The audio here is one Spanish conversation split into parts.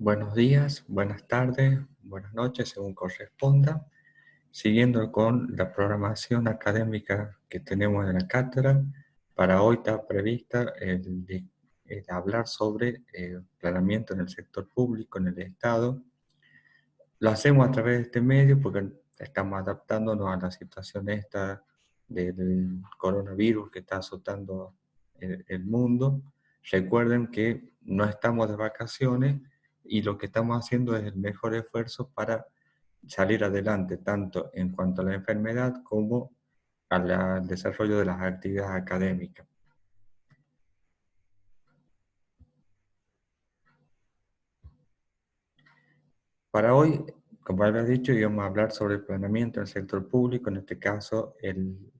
Buenos días, buenas tardes, buenas noches, según corresponda. Siguiendo con la programación académica que tenemos en la cátedra, para hoy está prevista el hablar sobre planeamiento en el sector público, en el Estado. Lo hacemos a través de este medio porque estamos adaptándonos a la situación esta del coronavirus que está azotando el mundo. Recuerden que no estamos de vacaciones y lo que estamos haciendo es el mejor esfuerzo para salir adelante, tanto en cuanto a la enfermedad como al desarrollo de las actividades académicas. Para hoy, como había dicho, íbamos a hablar sobre el planeamiento en el sector público, en este caso el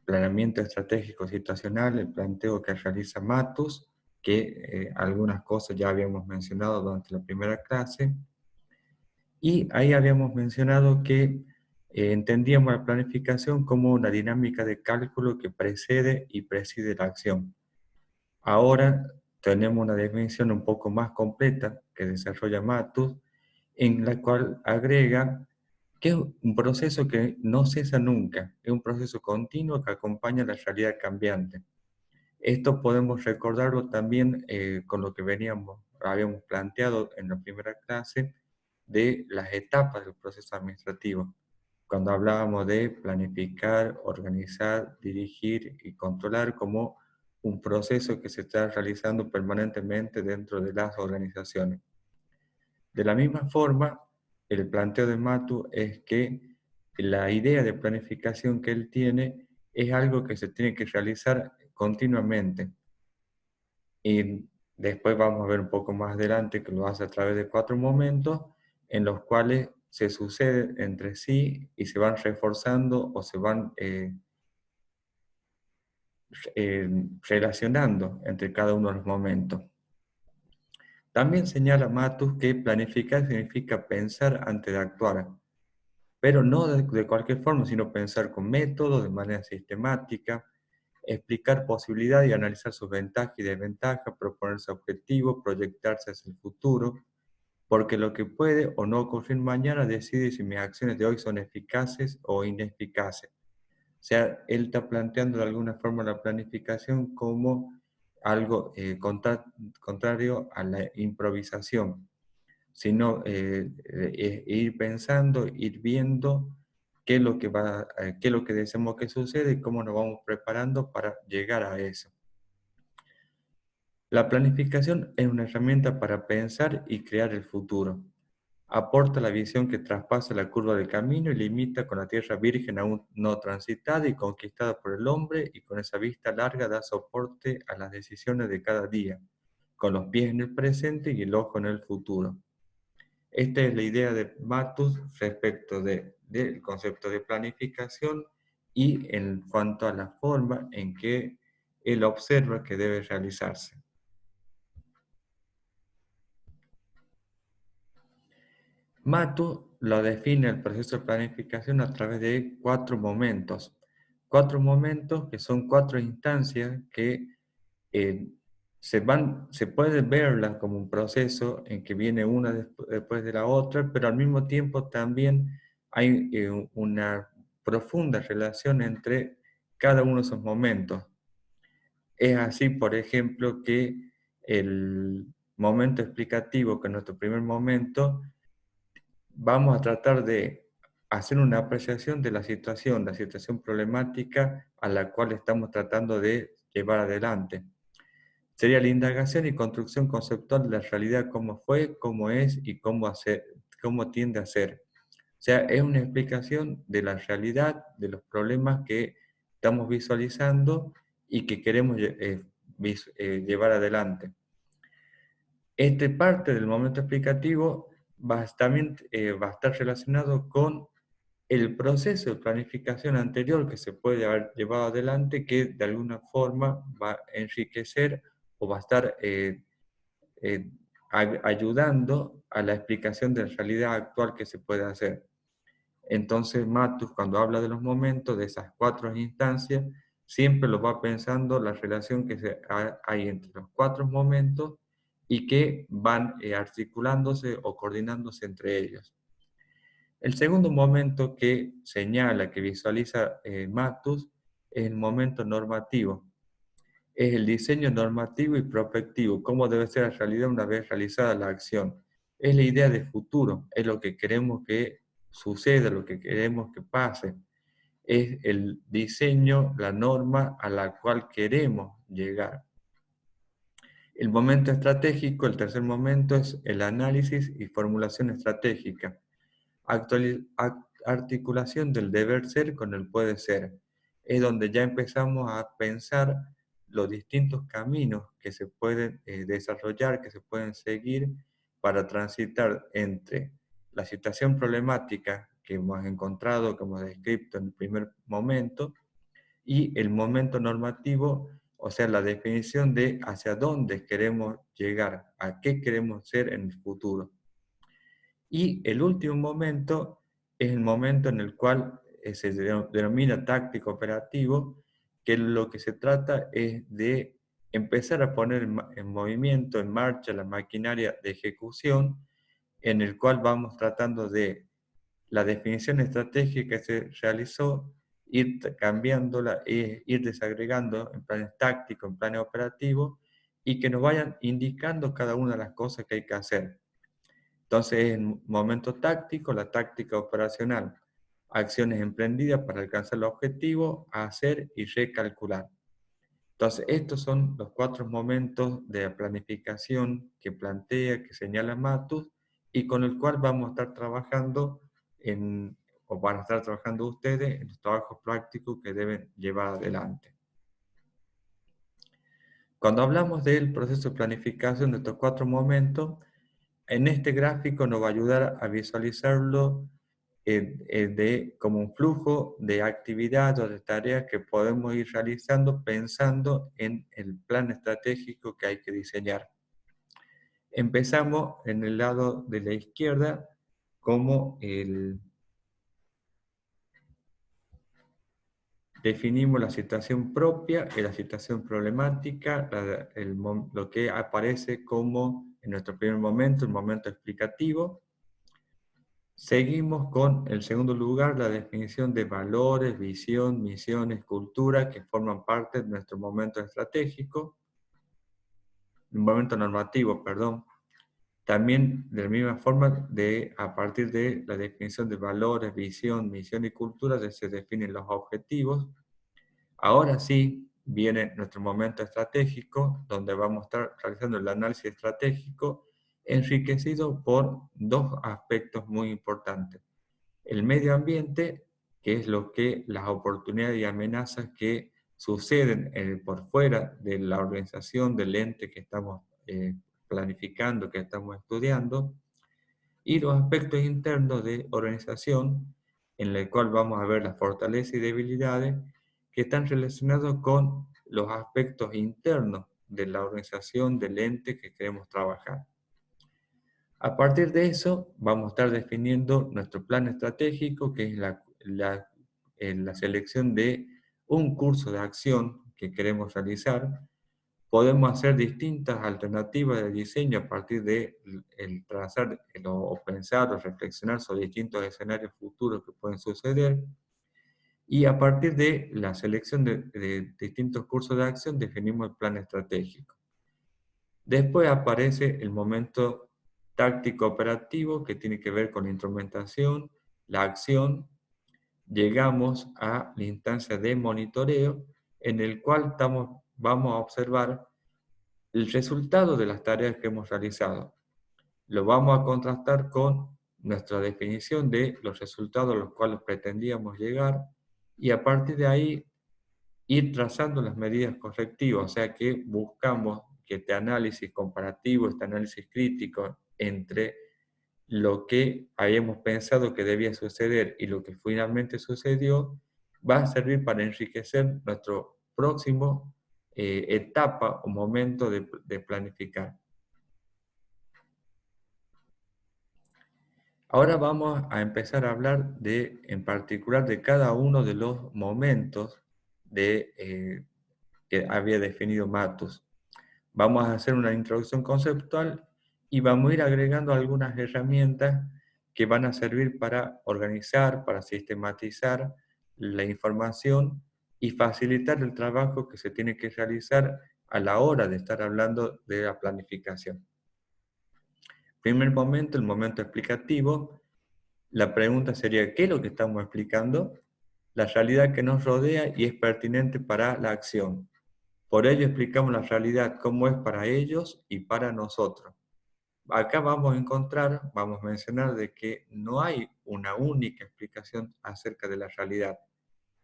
planeamiento estratégico situacional, el planteo que realiza Matus, que algunas cosas ya habíamos mencionado durante la primera clase, y ahí habíamos mencionado que entendíamos la planificación como una dinámica de cálculo que precede y preside la acción. Ahora tenemos una definición un poco más completa que desarrolla Matus, en la cual agrega que es un proceso que no cesa nunca, es un proceso continuo que acompaña la realidad cambiante. Esto podemos recordarlo también con lo que habíamos planteado en la primera clase de las etapas del proceso administrativo, cuando hablábamos de planificar, organizar, dirigir y controlar como un proceso que se está realizando permanentemente dentro de las organizaciones. De la misma forma, el planteo de Matu es que la idea de planificación que él tiene es algo que se tiene que realizar continuamente. Y después vamos a ver un poco más adelante que lo hace a través de 4 momentos en los cuales se suceden entre sí y se van reforzando o se van relacionando entre cada uno de los momentos. También señala Matus que planificar significa pensar antes de actuar, pero no de cualquier forma, sino pensar con método, de manera sistemática, explicar posibilidades y analizar sus ventajas y desventajas, proponerse objetivos, proyectarse hacia el futuro, porque lo que puede o no ocurrir mañana decide si mis acciones de hoy son eficaces o ineficaces. O sea, él está planteando de alguna forma la planificación como algo contrario a la improvisación, sino ir pensando, ir viendo qué es lo que qué es lo que deseamos que suceda y cómo nos vamos preparando para llegar a eso. La planificación es una herramienta para pensar y crear el futuro. Aporta la visión que traspasa la curva del camino y limita con la tierra virgen aún no transitada y conquistada por el hombre, y con esa vista larga da soporte a las decisiones de cada día, con los pies en el presente y el ojo en el futuro. Esta es la idea de Matus respecto del concepto de planificación y en cuanto a la forma en que él observa que debe realizarse. Matus lo define el proceso de planificación a través de 4 momentos. 4 momentos que son 4 instancias que eh, se puede verlas como un proceso en que viene una después de la otra, pero al mismo tiempo también hay una profunda relación entre cada uno de esos momentos. Es así, por ejemplo, que el momento explicativo, que es nuestro primer momento, vamos a tratar de hacer una apreciación de la situación problemática a la cual estamos tratando de llevar adelante. Sería la indagación y construcción conceptual de la realidad, cómo fue, cómo es y cómo tiende a ser. O sea, es una explicación de la realidad, de los problemas que estamos visualizando y que queremos llevar adelante. Esta parte del momento explicativo también va a estar relacionado con el proceso de planificación anterior que se puede haber llevado adelante, que de alguna forma va a enriquecer o va a estar ayudando a la explicación de la realidad actual que se puede hacer. Entonces Matus, cuando habla de los momentos, de esas 4 instancias, siempre lo va pensando la relación que hay entre los 4 momentos y que van articulándose o coordinándose entre ellos. El segundo momento que señala, que visualiza Matus, es el momento normativo. Es el diseño normativo y prospectivo, cómo debe ser la realidad una vez realizada la acción. Es la idea de futuro, es lo que queremos que suceda, lo que queremos que pase. Es el diseño, la norma a la cual queremos llegar. El momento estratégico, el tercer momento, es el análisis y formulación estratégica. Articulación del deber ser con el puede ser. Es donde ya empezamos a pensar los distintos caminos que se pueden desarrollar, que se pueden seguir para transitar entre la situación problemática que hemos encontrado, que hemos descrito en el primer momento, y el momento normativo, o sea, la definición de hacia dónde queremos llegar, a qué queremos ser en el futuro. Y el último momento es el momento en el cual se denomina táctico operativo, que lo que se trata es de empezar a poner en movimiento, en marcha, la maquinaria de ejecución, en el cual vamos tratando de la definición estratégica que se realizó, ir cambiándola, ir desagregando en planes tácticos, en planes operativos, y que nos vayan indicando cada una de las cosas que hay que hacer. Entonces, en momento táctico, la táctica operacional, acciones emprendidas para alcanzar el objetivo, hacer y recalcular. Entonces, estos son los 4 momentos de planificación que plantea, que señala Matus, y con el cual vamos a estar trabajando o van a estar trabajando ustedes en los trabajos prácticos que deben llevar adelante. Cuando hablamos del proceso de planificación de estos 4 momentos, en este gráfico nos va a ayudar a visualizarlo como un flujo de actividades o de tareas que podemos ir realizando pensando en el plan estratégico que hay que diseñar. Empezamos en el lado de la izquierda como definimos la situación propia y la situación problemática, lo que aparece como en nuestro primer momento, el momento explicativo. Seguimos con el segundo lugar, la definición de valores, visión, misiones, cultura, que forman parte de nuestro momento estratégico, momento normativo, perdón. También, de la misma forma, a partir de la definición de valores, visión, misión y cultura, se definen los objetivos. Ahora sí viene nuestro momento estratégico, donde vamos a estar realizando el análisis estratégico, enriquecido por 2 aspectos muy importantes. El medio ambiente, que es las oportunidades y amenazas que suceden por fuera de la organización del ente que estamos planificando, que estamos estudiando, y los aspectos internos de organización, en el cual vamos a ver las fortalezas y debilidades que están relacionados con los aspectos internos de la organización del ente que queremos trabajar. A partir de eso, vamos a estar definiendo nuestro plan estratégico, que es la selección de un curso de acción que queremos realizar. Podemos hacer distintas alternativas de diseño a partir de trazar o pensar o reflexionar sobre distintos escenarios futuros que pueden suceder. Y a partir de la selección de distintos cursos de acción, definimos el plan estratégico. Después aparece el momento táctico operativo, que tiene que ver con la instrumentación, la acción. Llegamos a la instancia de monitoreo, en el cual vamos a observar el resultado de las tareas que hemos realizado. Lo vamos a contrastar con nuestra definición de los resultados a los cuales pretendíamos llegar, y a partir de ahí ir trazando las medidas correctivas, o sea que buscamos que este análisis comparativo, este análisis crítico entre lo que habíamos pensado que debía suceder y lo que finalmente sucedió, va a servir para enriquecer nuestro próximo etapa o momento de planificar. Ahora vamos a empezar a hablar en particular de cada uno de los momentos que había definido Matus. Vamos a hacer una introducción conceptual y vamos a ir agregando algunas herramientas que van a servir para organizar, para sistematizar la información y facilitar el trabajo que se tiene que realizar a la hora de estar hablando de la planificación. Primer momento, el momento explicativo. La pregunta sería, ¿qué es lo que estamos explicando? La realidad que nos rodea y es pertinente para la acción. Por ello explicamos la realidad cómo es para ellos y para nosotros. Acá vamos a encontrar, vamos a mencionar de que no hay una única explicación acerca de la realidad.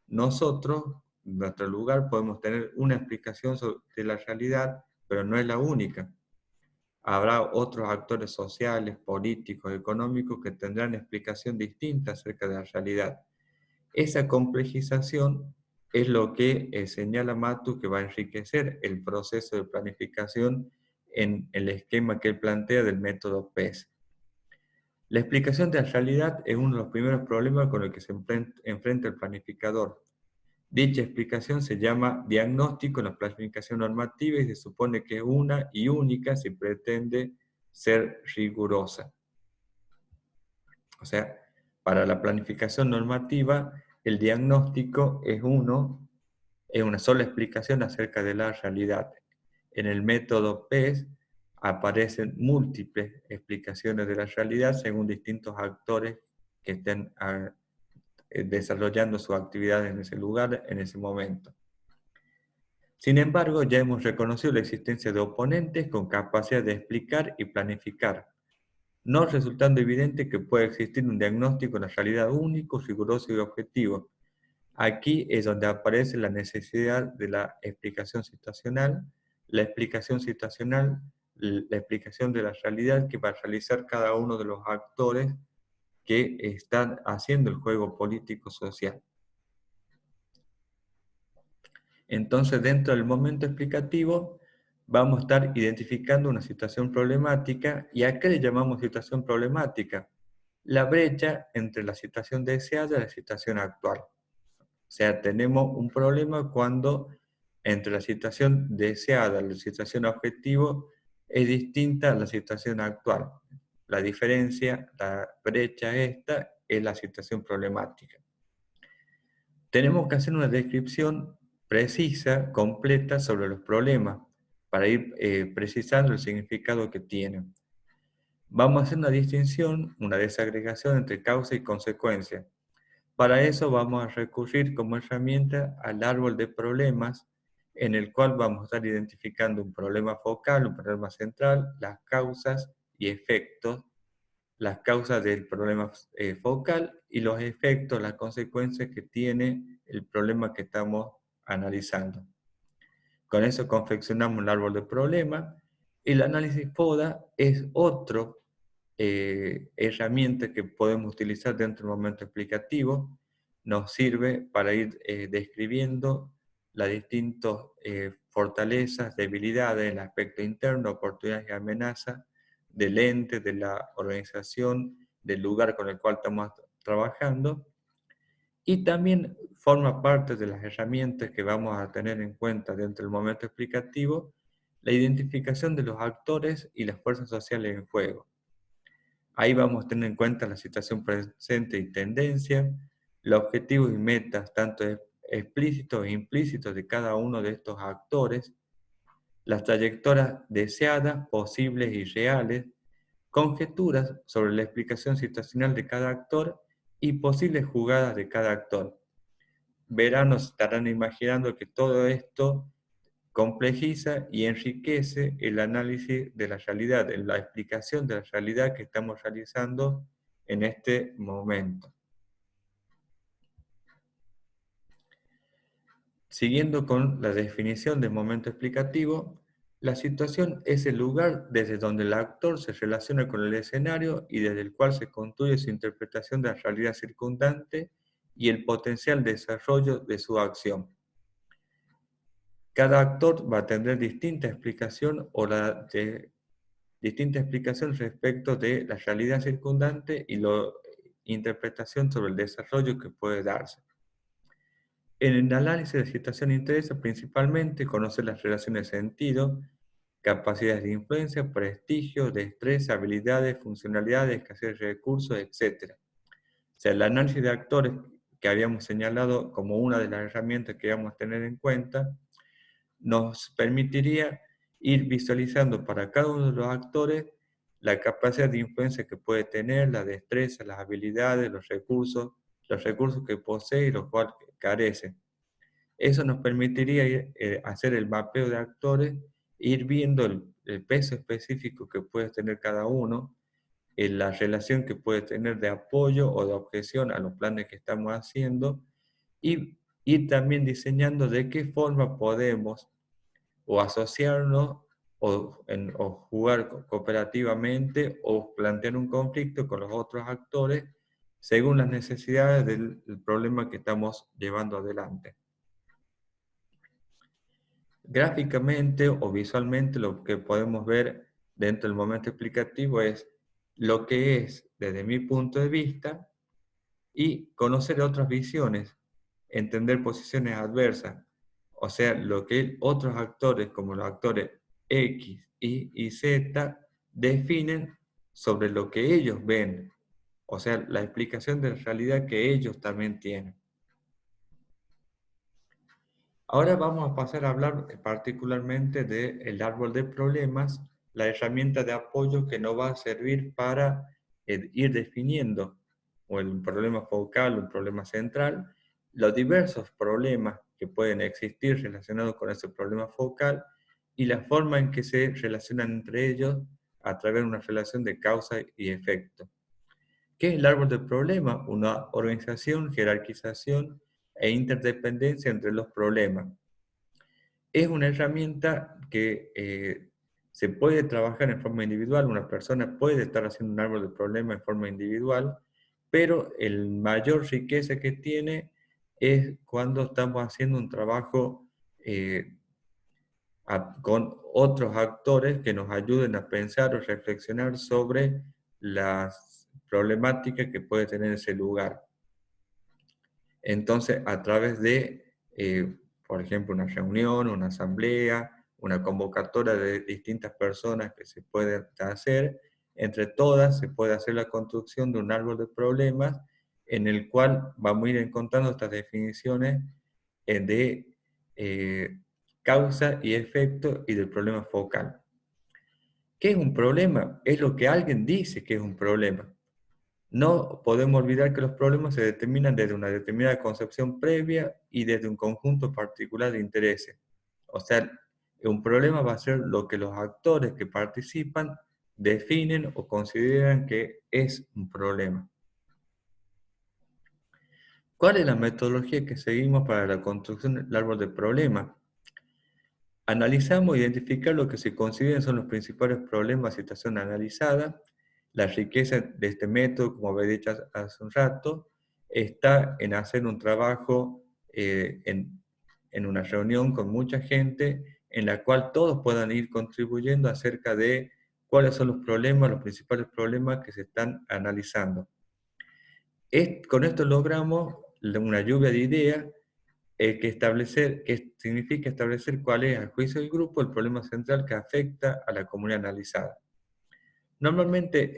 Nosotros, en nuestro lugar, podemos tener una explicación de la realidad, pero no es la única. Habrá otros actores sociales, políticos, económicos que tendrán explicación distinta acerca de la realidad. Esa complejización es lo que señala Matus que va a enriquecer el proceso de planificación en el esquema que él plantea del método PES. La explicación de la realidad es uno de los primeros problemas con el que se enfrenta el planificador. Dicha explicación se llama diagnóstico en la planificación normativa y se supone que es una y única si pretende ser rigurosa. O sea, para la planificación normativa, el diagnóstico es una sola explicación acerca de la realidad. En el método PES aparecen múltiples explicaciones de la realidad según distintos actores que estén desarrollando su actividad en ese lugar, en ese momento. Sin embargo, ya hemos reconocido la existencia de oponentes con capacidad de explicar y planificar, no resultando evidente que pueda existir un diagnóstico en la realidad único, riguroso y objetivo. Aquí es donde aparece la necesidad de la explicación situacional, la explicación situacional, la explicación de la realidad que va a realizar cada uno de los actores que están haciendo el juego político-social. Entonces, dentro del momento explicativo, vamos a estar identificando una situación problemática, y ¿a qué le llamamos situación problemática? La brecha entre la situación deseada y la situación actual. O sea, tenemos un problema cuando entre la situación deseada y la situación objetivo es distinta a la situación actual. La diferencia, la brecha esta, es la situación problemática. Tenemos que hacer una descripción precisa, completa sobre los problemas, para ir precisando el significado que tienen. Vamos a hacer una distinción, una desagregación entre causa y consecuencia. Para eso vamos a recurrir como herramienta al árbol de problemas, en el cual vamos a estar identificando un problema focal, un problema central, las causas y efectos, las causas del problema focal y los efectos, las consecuencias que tiene el problema que estamos analizando. Con eso confeccionamos un árbol de problemas. El análisis FODA es otra herramienta que podemos utilizar dentro del momento explicativo. Nos sirve para ir describiendo las distintas fortalezas, debilidades, el aspecto interno, oportunidades y amenazas del ente, de la organización, del lugar con el cual estamos trabajando. Y también forma parte de las herramientas que vamos a tener en cuenta dentro del momento explicativo, la identificación de los actores y las fuerzas sociales en juego. Ahí vamos a tener en cuenta la situación presente y tendencia, los objetivos y metas, tanto explícitos e implícitos de cada uno de estos actores, las trayectorias deseadas, posibles y reales, conjeturas sobre la explicación situacional de cada actor y posibles jugadas de cada actor. Verán, nos estarán imaginando que todo esto complejiza y enriquece el análisis de la realidad, la explicación de la realidad que estamos realizando en este momento. Siguiendo con la definición del momento explicativo, la situación es el lugar desde donde el actor se relaciona con el escenario y desde el cual se construye su interpretación de la realidad circundante y el potencial desarrollo de su acción. Cada actor va a tener distinta explicación distinta explicación respecto de la realidad circundante y la interpretación sobre el desarrollo que puede darse. En el análisis de situación interesa principalmente conocer las relaciones de sentido capacidades de influencia, prestigio, destreza, habilidades, funcionalidades, escasez de recursos, etc. O sea, el análisis de actores que habíamos señalado como una de las herramientas que íbamos a tener en cuenta, nos permitiría ir visualizando para cada uno de los actores la capacidad de influencia que puede tener, la destreza, las habilidades, los recursos que posee y los cuales carece. Eso nos permitiría hacer el mapeo de actores, ir viendo el peso específico que puede tener cada uno, la relación que puede tener de apoyo o de objeción a los planes que estamos haciendo, y ir también diseñando de qué forma podemos o asociarnos o jugar cooperativamente o plantear un conflicto con los otros actores según las necesidades del problema que estamos llevando adelante. Gráficamente o visualmente lo que podemos ver dentro del momento explicativo es lo que es desde mi punto de vista y conocer otras visiones, entender posiciones adversas, o sea, lo que otros actores como los actores X, Y y Z definen sobre lo que ellos ven, o sea, la explicación de la realidad que ellos también tienen. Ahora vamos a pasar a hablar particularmente del árbol de problemas, la herramienta de apoyo que nos va a servir para ir definiendo o el problema focal o el problema central, los diversos problemas que pueden existir relacionados con ese problema focal y la forma en que se relacionan entre ellos a través de una relación de causa y efecto. ¿Qué es el árbol de problemas? Una organización, jerarquización e interdependencia entre los problemas. Es una herramienta que se puede trabajar en forma individual, una persona puede estar haciendo un árbol de problemas en forma individual, pero el mayor riqueza que tiene es cuando estamos haciendo un trabajo con otros actores que nos ayuden a pensar o reflexionar sobre las problemáticas que puede tener ese lugar. Entonces, a través de, por ejemplo, una reunión, una asamblea, una convocatoria de distintas personas que se pueden hacer, entre todas se puede hacer la construcción de un árbol de problemas en el cual vamos a ir encontrando estas definiciones de causa y efecto y del problema focal. ¿Qué es un problema? Es lo que alguien dice que es un problema. No podemos olvidar que los problemas se determinan desde una determinada concepción previa y desde un conjunto particular de intereses. O sea, un problema va a ser lo que los actores que participan definen o consideran que es un problema. ¿Cuál es la metodología que seguimos para la construcción del árbol de problemas? Analizamos e identificar lo que se consideran son los principales problemas, situación analizada. La riqueza de este método, como había dicho hace un rato, está en hacer un trabajo en una reunión con mucha gente en la cual todos puedan ir contribuyendo acerca de cuáles son los problemas, los principales problemas que se están analizando. Con esto logramos una lluvia de ideas que significa establecer cuál es, a juicio del grupo, el problema central que afecta a la comunidad analizada. Normalmente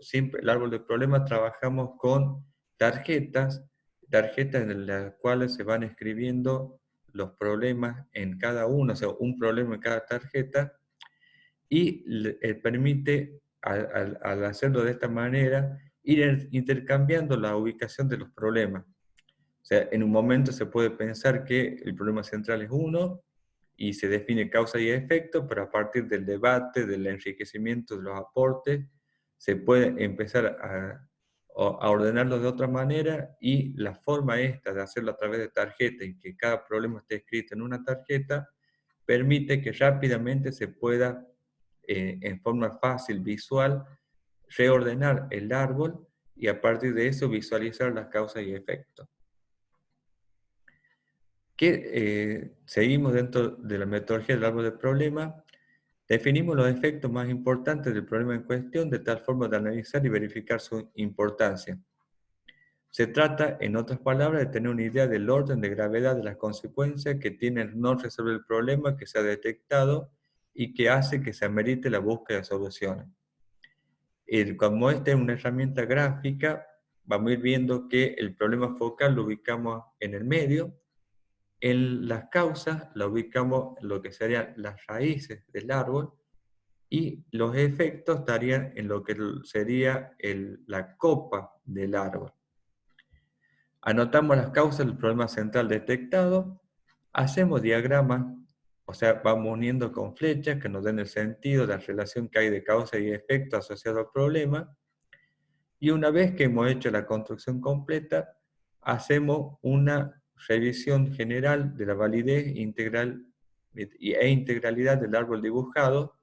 siempre, el árbol de problemas, trabajamos con tarjetas en las cuales se van escribiendo los problemas en cada uno, o sea, un problema en cada tarjeta, y permite, al hacerlo de esta manera, ir intercambiando la ubicación de los problemas. O sea, en un momento se puede pensar que el problema central es uno y se define causa y efecto, pero a partir del debate, del enriquecimiento de los aportes, se puede empezar a ordenarlo de otra manera y la forma esta de hacerlo a través de tarjeta y que cada problema esté escrito en una tarjeta permite que rápidamente se pueda, en forma fácil, visual, reordenar el árbol y a partir de eso visualizar las causas y efectos. Seguimos dentro de la metodología del árbol de problemas, definimos los efectos más importantes del problema en cuestión de tal forma de analizar y verificar su importancia. Se trata, en otras palabras, de tener una idea del orden de gravedad de las consecuencias que tiene el no resolver el problema que se ha detectado y que hace que se amerite la búsqueda de soluciones. Como esta es una herramienta gráfica, vamos a ir viendo que el problema focal lo ubicamos en el medio, en las causas la ubicamos en lo que serían las raíces del árbol, y los efectos estarían en lo que sería la copa del árbol. Anotamos las causas del problema central detectado, hacemos diagramas, o sea, vamos uniendo con flechas que nos den el sentido, la relación que hay de causa y efecto asociado al problema, y una vez que hemos hecho la construcción completa, hacemos una revisión general de la validez integral e integralidad del árbol dibujado,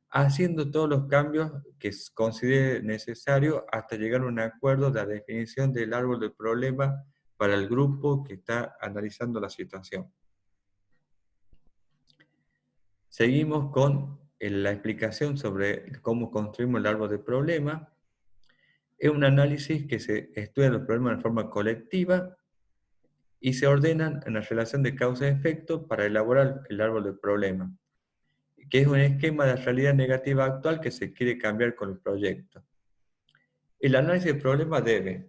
haciendo todos los cambios que considere necesario hasta llegar a un acuerdo de la definición del árbol del problema para el grupo que está analizando la situación. Seguimos con la explicación sobre cómo construimos el árbol del problema. Es un análisis que se estudia los problemas de forma colectiva y se ordenan en la relación de causa y efecto para elaborar el árbol del problema, que es un esquema de realidad negativa actual que se quiere cambiar con el proyecto. El análisis de problemas debe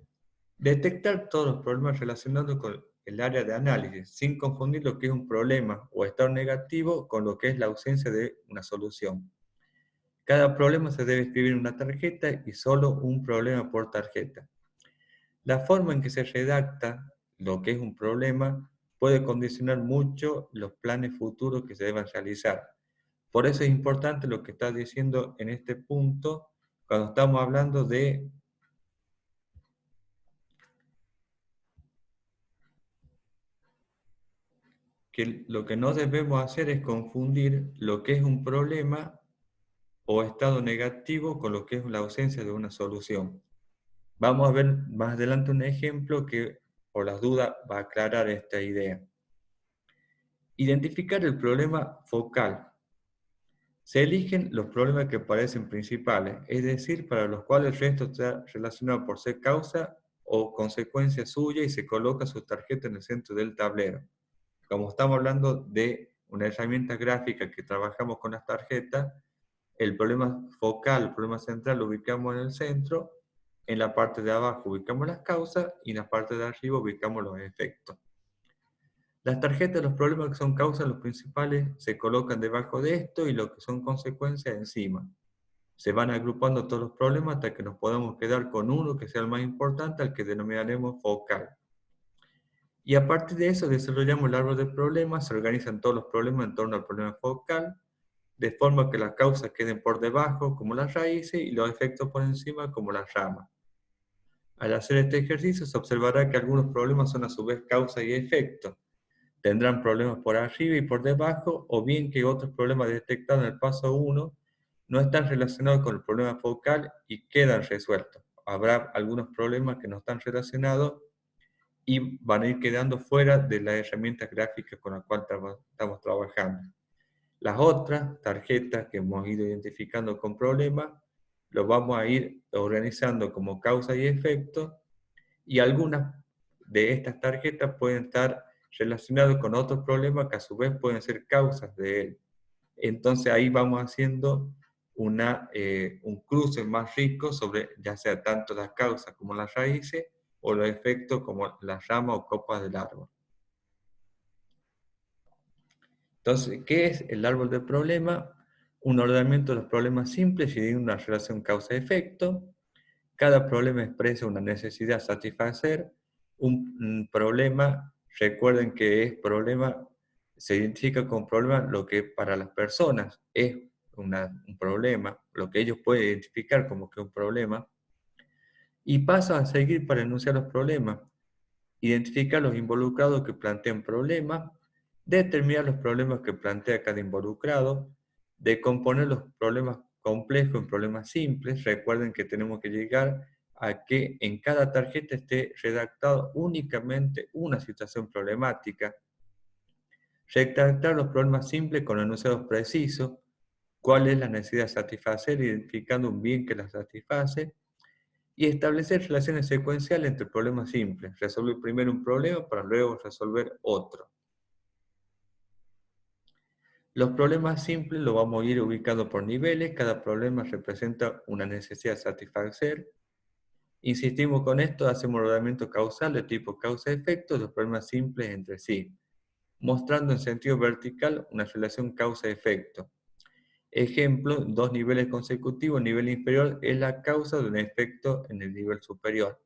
detectar todos los problemas relacionados con el área de análisis, sin confundir lo que es un problema o estado negativo con lo que es la ausencia de una solución. Cada problema se debe escribir en una tarjeta y solo un problema por tarjeta. La forma en que se redacta lo que es un problema puede condicionar mucho los planes futuros que se deban realizar. Por eso es importante lo que estás diciendo en este punto, cuando estamos hablando de que lo que no debemos hacer es confundir lo que es un problema o estado negativo con lo que es la ausencia de una solución. Vamos a ver más adelante un ejemplo que por las dudas va a aclarar esta idea. Identificar el problema focal. Se eligen los problemas que parecen principales, es decir, para los cuales el resto está relacionado por ser causa o consecuencia suya y se coloca su tarjeta en el centro del tablero. Como estamos hablando de una herramienta gráfica que trabajamos con las tarjetas, el problema focal, el problema central lo ubicamos en el centro, en la parte de abajo ubicamos las causas y en la parte de arriba ubicamos los efectos. Las tarjetas de los problemas que son causas, los principales, se colocan debajo de esto y lo que son consecuencias encima. Se van agrupando todos los problemas hasta que nos podamos quedar con uno que sea el más importante, al que denominaremos focal. Y a partir de eso desarrollamos el árbol de problemas, se organizan todos los problemas en torno al problema focal, de forma que las causas queden por debajo como las raíces y los efectos por encima como las ramas. Al hacer este ejercicio se observará que algunos problemas son a su vez causa y efecto. Tendrán problemas por arriba y por debajo, o bien que otros problemas detectados en el paso 1 no están relacionados con el problema focal y quedan resueltos. Habrá algunos problemas que no están relacionados y van a ir quedando fuera de las herramientas gráficas con las cuales estamos trabajando. Las otras tarjetas que hemos ido identificando con problemas, los vamos a ir organizando como causa y efecto, y algunas de estas tarjetas pueden estar relacionadas con otros problemas que a su vez pueden ser causas de él. Entonces ahí vamos haciendo un cruce más rico sobre ya sea tanto las causas como las raíces, o los efectos como las ramas o copas del árbol. Entonces, ¿qué es el árbol del problema? Un ordenamiento de los problemas simples y de una relación causa-efecto. Cada problema expresa una necesidad a satisfacer. Un problema, recuerden que es problema, se identifica con problema lo que para las personas es un problema, lo que ellos pueden identificar como que es un problema, y pasa a seguir para enunciar los problemas, identificar los involucrados que plantean problemas, determinar los problemas que plantea cada involucrado, decomponer los problemas complejos en problemas simples. Recuerden que tenemos que llegar a que en cada tarjeta esté redactado únicamente una situación problemática, redactar los problemas simples con enunciados precisos, cuál es la necesidad a satisfacer, identificando un bien que la satisface, y establecer relaciones secuenciales entre problemas simples, resolver primero un problema para luego resolver otro. Los problemas simples los vamos a ir ubicando por niveles, cada problema representa una necesidad a satisfacer. Insistimos con esto, hacemos un ordenamiento causal de tipo causa-efecto de los problemas simples entre sí, mostrando en sentido vertical una relación causa-efecto. Ejemplo, dos niveles consecutivos, nivel inferior es la causa de un efecto en el nivel superior.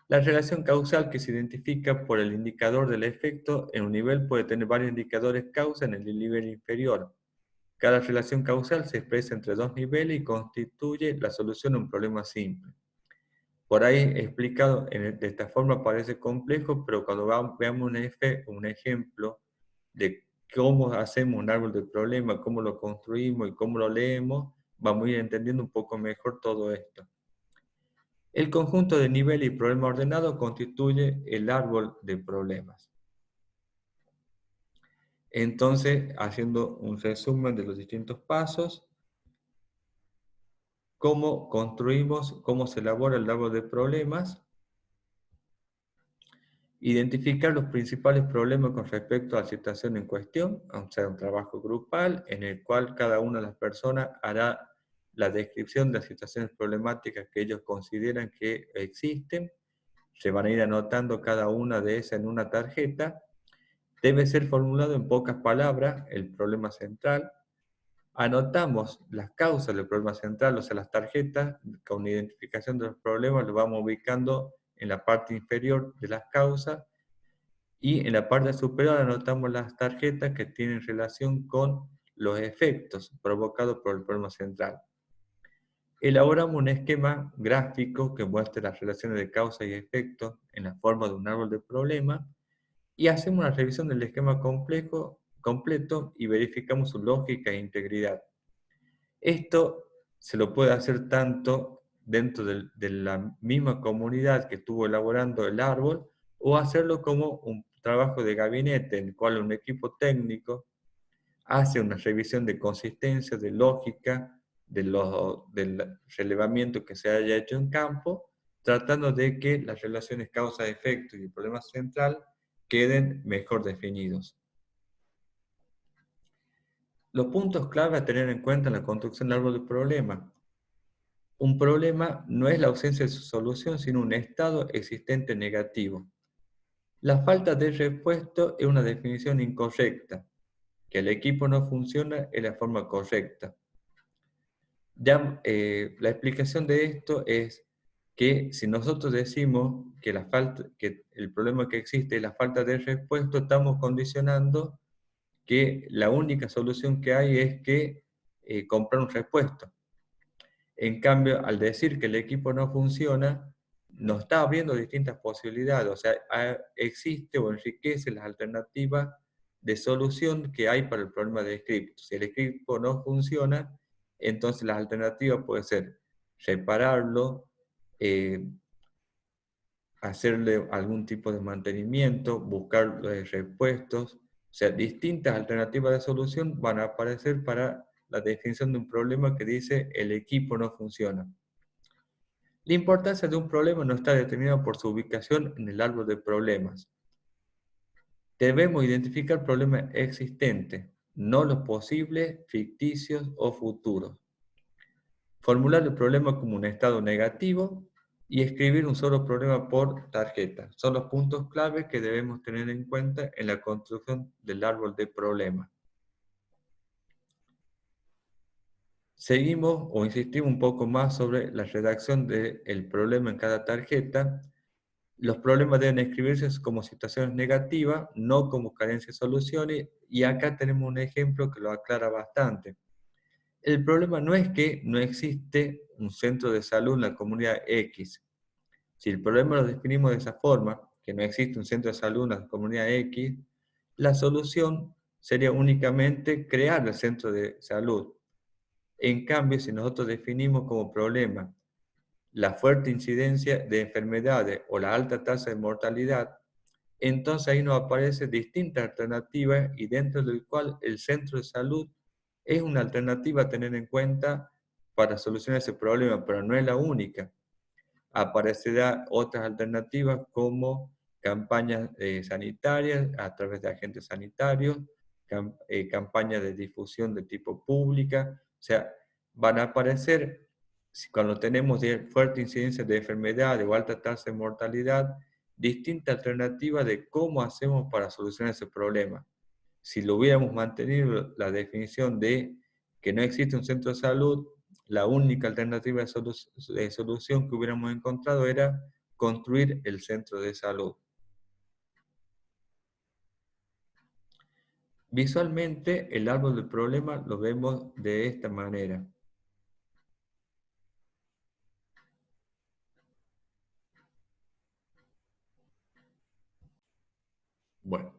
La relación causal que se identifica por el indicador del efecto en un nivel puede tener varios indicadores causa en el nivel inferior. Cada relación causal se expresa entre dos niveles y constituye la solución a un problema simple. Por ahí explicado de esta forma parece complejo, pero cuando veamos un ejemplo de cómo hacemos un árbol de problema, cómo lo construimos y cómo lo leemos, vamos a ir entendiendo un poco mejor todo esto. El conjunto de nivel y problema ordenado constituye el árbol de problemas. Entonces, haciendo un resumen de los distintos pasos, cómo construimos, cómo se elabora el árbol de problemas, identificar los principales problemas con respecto a la situación en cuestión, o sea, un trabajo grupal en el cual cada una de las personas hará la descripción de las situaciones problemáticas que ellos consideran que existen. Se van a ir anotando cada una de esas en una tarjeta. Debe ser formulado en pocas palabras el problema central. Anotamos las causas del problema central, o sea, las tarjetas con identificación de los problemas lo vamos ubicando en la parte inferior de las causas. Y en la parte superior anotamos las tarjetas que tienen relación con los efectos provocados por el problema central. Elaboramos un esquema gráfico que muestre las relaciones de causa y efecto en la forma de un árbol de problemas y hacemos una revisión del esquema completo y verificamos su lógica e integridad. Esto se lo puede hacer tanto dentro de la misma comunidad que estuvo elaborando el árbol o hacerlo como un trabajo de gabinete en el cual un equipo técnico hace una revisión de consistencia, de lógica, del relevamiento que se haya hecho en campo, tratando de que las relaciones causa-efecto y el problema central queden mejor definidos. Los puntos clave a tener en cuenta en la construcción del árbol de problemas. Un problema no es la ausencia de su solución, sino un estado existente negativo. La falta de repuesto es una definición incorrecta. Que el equipo no funciona es la forma correcta. Ya, la explicación de esto es que si nosotros decimos que el problema que existe es la falta de repuesto, estamos condicionando que la única solución que hay es que comprar un repuesto. En cambio, al decir que el equipo no funciona, nos está abriendo distintas posibilidades, o sea, existe o enriquece las alternativas de solución que hay para el problema de script. Si el equipo no funciona, entonces las alternativas pueden ser repararlo, hacerle algún tipo de mantenimiento, buscar repuestos, o sea, distintas alternativas de solución van a aparecer para la definición de un problema que dice el equipo no funciona. La importancia de un problema no está determinada por su ubicación en el árbol de problemas. Debemos identificar problemas existentes, no los posibles, ficticios o futuros. Formular el problema como un estado negativo y escribir un solo problema por tarjeta. Son los puntos clave que debemos tener en cuenta en la construcción del árbol de problemas. Seguimos o insistimos un poco más sobre la redacción del problema en cada tarjeta. Los problemas deben escribirse como situaciones negativas, no como carencias de soluciones, y acá tenemos un ejemplo que lo aclara bastante. El problema no es que no existe un centro de salud en la comunidad X. Si el problema lo definimos de esa forma, que no existe un centro de salud en la comunidad X, la solución sería únicamente crear el centro de salud. En cambio, si nosotros definimos como problema la fuerte incidencia de enfermedades o la alta tasa de mortalidad, entonces ahí nos aparecen distintas alternativas y dentro del cual el centro de salud es una alternativa a tener en cuenta para solucionar ese problema, pero no es la única. Aparecerán otras alternativas como campañas sanitarias a través de agentes sanitarios, campañas de difusión de tipo pública, o sea, van a aparecer, cuando tenemos fuerte incidencia de enfermedad o alta tasa de mortalidad, distintas alternativas de cómo hacemos para solucionar ese problema. Si lo hubiéramos mantenido la definición de que no existe un centro de salud, la única alternativa de solución que hubiéramos encontrado era construir el centro de salud. Visualmente, el árbol del problema lo vemos de esta manera. Bueno,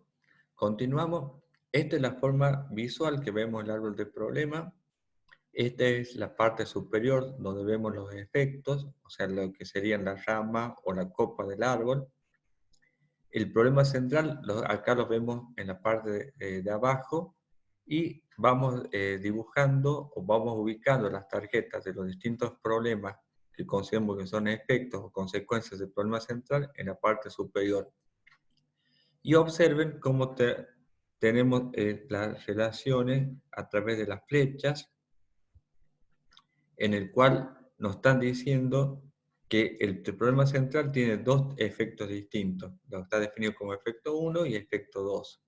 continuamos. Esta es la forma visual que vemos el árbol del problema. Esta es la parte superior donde vemos los efectos, o sea, lo que serían la rama o la copa del árbol. El problema central, acá lo vemos en la parte de abajo, y vamos dibujando o vamos ubicando las tarjetas de los distintos problemas que consideramos que son efectos o consecuencias del problema central en la parte superior. Y observen cómo tenemos las relaciones a través de las flechas, en el cual nos están diciendo que el problema central tiene dos efectos distintos. Lo está definido como efecto 1 y efecto 2.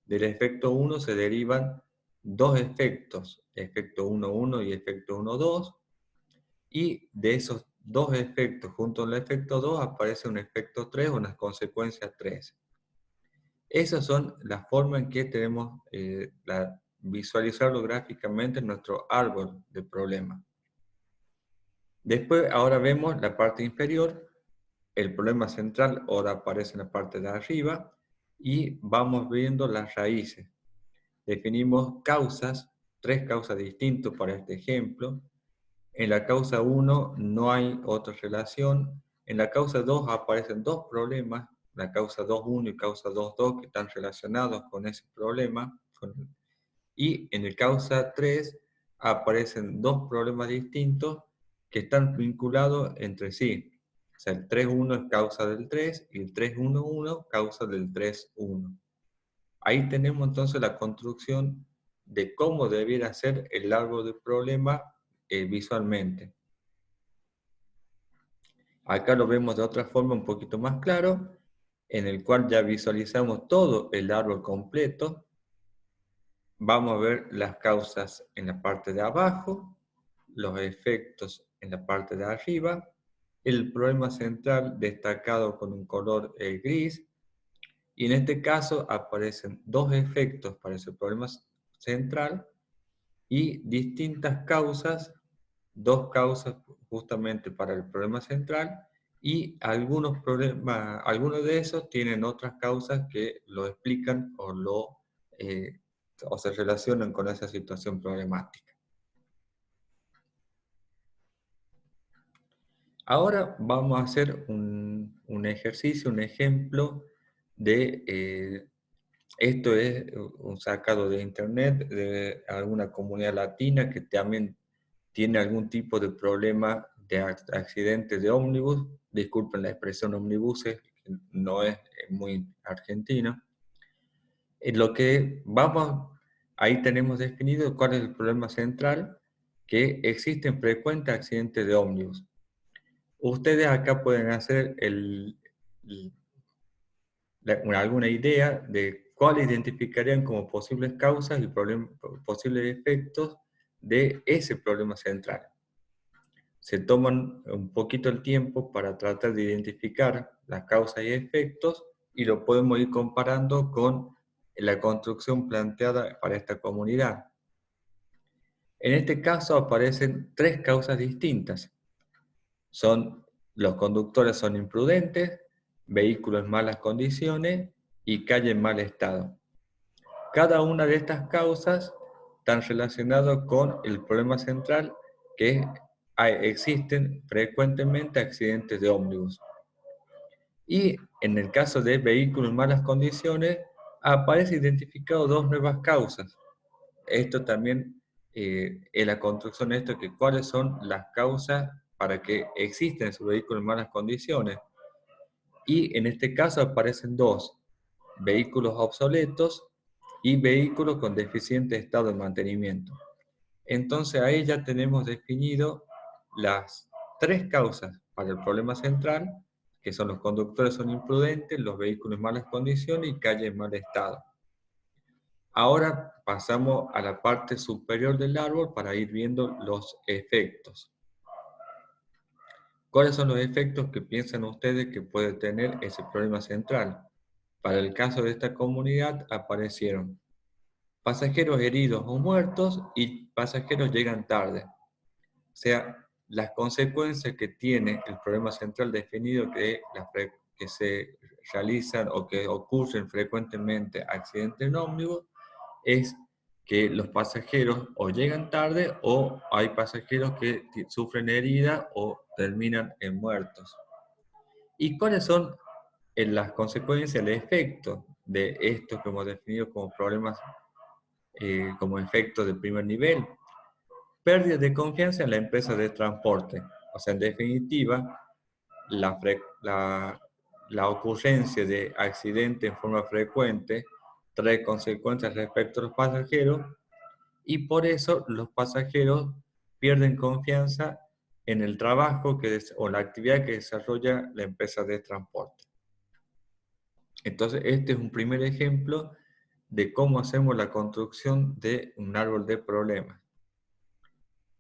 Del efecto 1 se derivan dos efectos, efecto 1,1 y efecto 1,2, y de esos dos efectos junto al efecto 2 aparece un efecto 3 o una consecuencia 3. Esas son las formas en que tenemos visualizarlo gráficamente en nuestro árbol de problemas. Después, ahora vemos la parte inferior, el problema central ahora aparece en la parte de arriba, y vamos viendo las raíces. Definimos causas, tres causas distintas para este ejemplo. En la causa 1 no hay otra relación. En la causa 2 aparecen dos problemas, la causa 2,1 y causa 2,2, que están relacionados con ese problema. Y en el causa 3 aparecen dos problemas distintos que están vinculados entre sí. O sea, el 3,1 es causa del 3 y el 3,1,1 causa del 3,1. Ahí tenemos entonces la construcción de cómo debiera ser el árbol del problema visualmente. Acá lo vemos de otra forma un poquito más claro, en el cual ya visualizamos todo el árbol completo. Vamos a ver las causas en la parte de abajo, los efectos en la parte de arriba, el problema central destacado con un color gris, y en este caso aparecen dos efectos para ese problema central y distintas causas, dos causas justamente para el problema central, y algunos de esos tienen otras causas que lo explican o se relacionan con esa situación problemática. Ahora vamos a hacer un ejercicio, un ejemplo de, esto es un sacado de internet de alguna comunidad latina que también tiene algún tipo de problema de accidente de ómnibus. Disculpen la expresión ómnibuses, no es muy argentina. En lo que ahí tenemos definido cuál es el problema central, que existen frecuentes accidentes de ómnibus. Ustedes acá pueden hacer alguna idea de cuáles identificarían como posibles causas y posibles efectos de ese problema central. Se toman un poquito el tiempo para tratar de identificar las causas y efectos, y lo podemos ir comparando con la construcción planteada para esta comunidad. En este caso aparecen tres causas distintas. Los conductores son imprudentes, vehículos en malas condiciones y calle en mal estado. Cada una de estas causas están relacionadas con el problema central, que existen frecuentemente accidentes de ómnibus. Y en el caso de vehículos en malas condiciones, aparece identificado dos nuevas causas. Esto también es la construcción de esto, que cuáles son las causas para que existen esos vehículos en malas condiciones. Y en este caso aparecen dos: vehículos obsoletos y vehículos con deficiente estado de mantenimiento. Entonces ahí ya tenemos definido las tres causas para el problema central, que son los conductores son imprudentes, los vehículos en malas condiciones y calles en mal estado. Ahora pasamos a la parte superior del árbol para ir viendo los efectos. ¿Cuáles son los efectos que piensan ustedes que puede tener ese problema central? Para el caso de esta comunidad aparecieron pasajeros heridos o muertos y pasajeros llegan tarde. O sea, las consecuencias que tiene el problema central definido que se realizan o que ocurren frecuentemente accidentes en ómnibus es que los pasajeros o llegan tarde o hay pasajeros que sufren herida o terminan en muertos. ¿Y cuáles son las consecuencias, el efecto de esto que hemos definido como problemas, como efectos de primer nivel? Pérdida de confianza en la empresa de transporte. O sea, en definitiva, la ocurrencia de accidentes en forma frecuente trae consecuencias respecto a los pasajeros y por eso los pasajeros pierden confianza en el trabajo o la actividad que desarrolla la empresa de transporte. Entonces, este es un primer ejemplo de cómo hacemos la construcción de un árbol de problemas.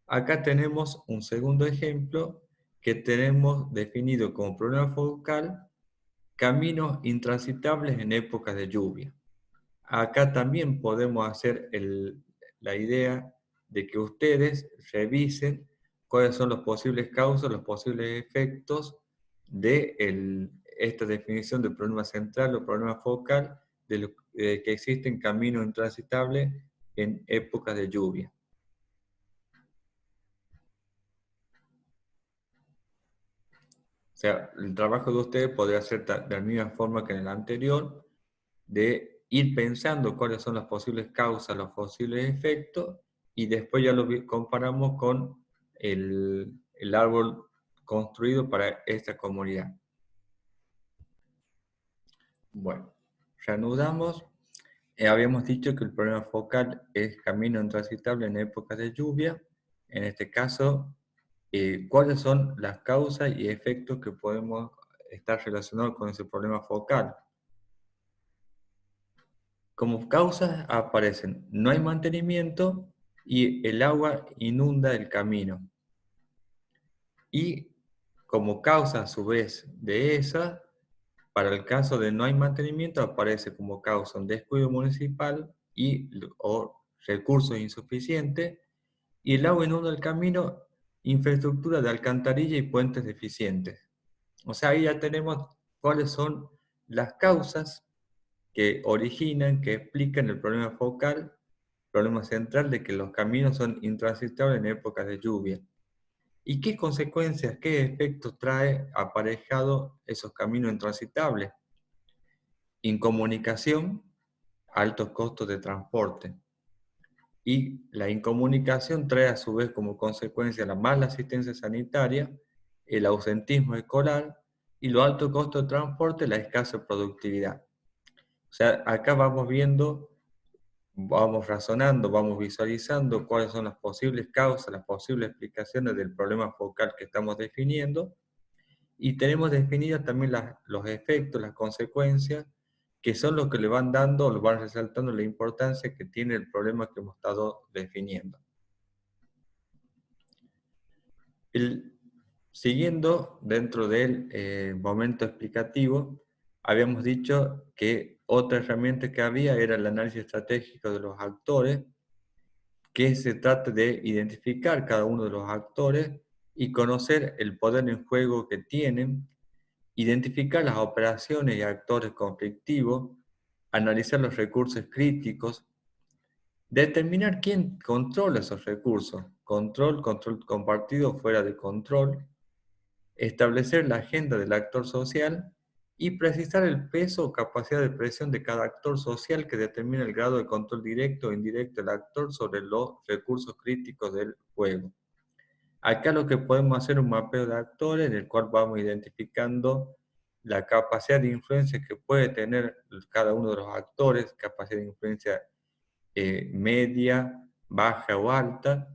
Acá tenemos un segundo ejemplo que tenemos definido como problema focal, caminos intransitables en épocas de lluvia. Acá también podemos hacer la idea de que ustedes revisen cuáles son las posibles causas, los posibles efectos de esta definición de problema central o problema focal, de que existen caminos intransitables en épocas de lluvia. O sea, el trabajo de ustedes podría ser de la misma forma que en el anterior, de ir pensando cuáles son las posibles causas, los posibles efectos, y después ya lo comparamos con el árbol construido para esta comunidad. Bueno, reanudamos. Habíamos dicho que el problema focal es camino intransitable en épocas de lluvia. En este caso, ¿cuáles son las causas y efectos que podemos estar relacionados con ese problema focal? Como causas aparecen, no hay mantenimiento y el agua inunda el camino. Y como causa a su vez de esa, para el caso de no hay mantenimiento aparece como causa un descuido municipal o recursos insuficientes, y el agua inunda el camino, infraestructura de alcantarilla y puentes deficientes. O sea, ahí ya tenemos cuáles son las causas que originan, que explican el problema focal, problema central de que los caminos son intransitables en épocas de lluvia. ¿Y qué consecuencias, qué efectos trae aparejado esos caminos intransitables? Incomunicación, altos costos de transporte. Y la incomunicación trae a su vez como consecuencia la mala asistencia sanitaria, el ausentismo escolar y los altos costos de transporte, la escasa productividad. O sea, acá vamos viendo, vamos razonando, vamos visualizando cuáles son las posibles causas, las posibles explicaciones del problema focal que estamos definiendo, y tenemos definidos también los efectos, las consecuencias, que son los que le van dando, o le van resaltando la importancia que tiene el problema que hemos estado definiendo. Siguiendo dentro del momento explicativo, habíamos dicho que otra herramienta que había era el análisis estratégico de los actores, que se trata de identificar cada uno de los actores y conocer el poder en juego que tienen, identificar las operaciones y actores conflictivos, analizar los recursos críticos, determinar quién controla esos recursos, control compartido, fuera de control, establecer la agenda del actor social y precisar el peso o capacidad de presión de cada actor social que determina el grado de control directo o indirecto del actor sobre los recursos críticos del juego. Acá lo que podemos hacer es un mapeo de actores en el cual vamos identificando la capacidad de influencia que puede tener cada uno de los actores, capacidad de influencia media, baja o alta.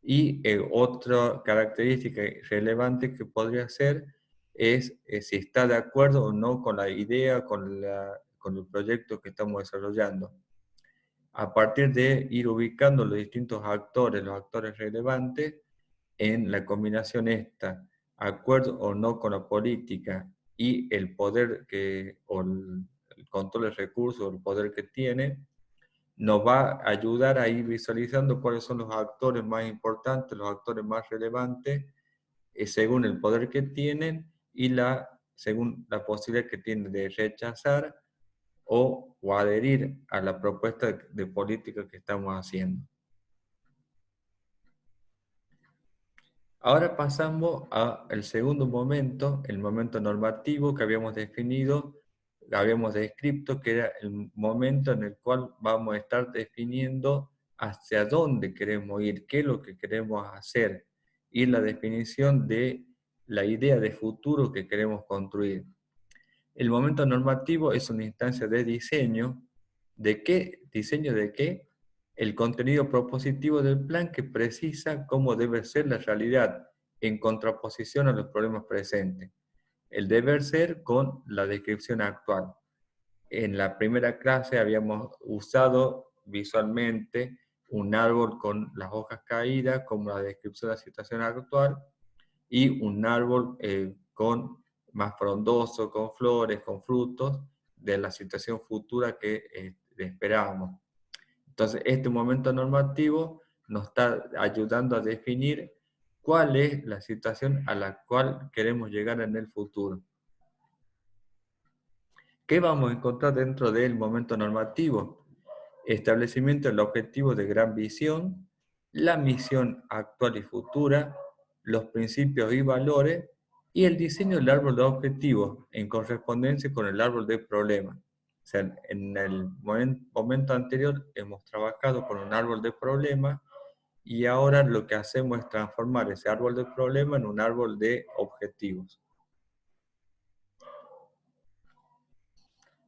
Y otra característica relevante que podría ser es si está de acuerdo o no con la idea, con el proyecto que estamos desarrollando. A partir de ir ubicando los distintos actores, los actores relevantes, en la combinación esta, acuerdo o no con la política y el poder o el control de recursos, o el poder que tiene, nos va a ayudar a ir visualizando cuáles son los actores más importantes, los actores más relevantes, según el poder que tienen y según la posibilidad que tienen de rechazar o adherir a la propuesta de política que estamos haciendo. Ahora pasamos al segundo momento, el momento normativo que habíamos definido, habíamos descrito, que era el momento en el cual vamos a estar definiendo hacia dónde queremos ir, qué es lo que queremos hacer, y la definición de la idea de futuro que queremos construir. El momento normativo es una instancia de diseño. ¿De qué? ¿Diseño de qué? El contenido propositivo del plan que precisa cómo debe ser la realidad en contraposición a los problemas presentes. El deber ser con la descripción actual. En la primera clase habíamos usado visualmente un árbol con las hojas caídas como la descripción de la situación actual y un árbol más frondoso, con flores, con frutos, de la situación futura que esperábamos. Entonces, este momento normativo nos está ayudando a definir cuál es la situación a la cual queremos llegar en el futuro. ¿Qué vamos a encontrar dentro del momento normativo? Establecimiento del objetivo de gran visión, la misión actual y futura, los principios y valores, y el diseño del árbol de objetivos en correspondencia con el árbol de problemas. O sea, en el momento anterior hemos trabajado con un árbol de problemas y ahora lo que hacemos es transformar ese árbol de problemas en un árbol de objetivos.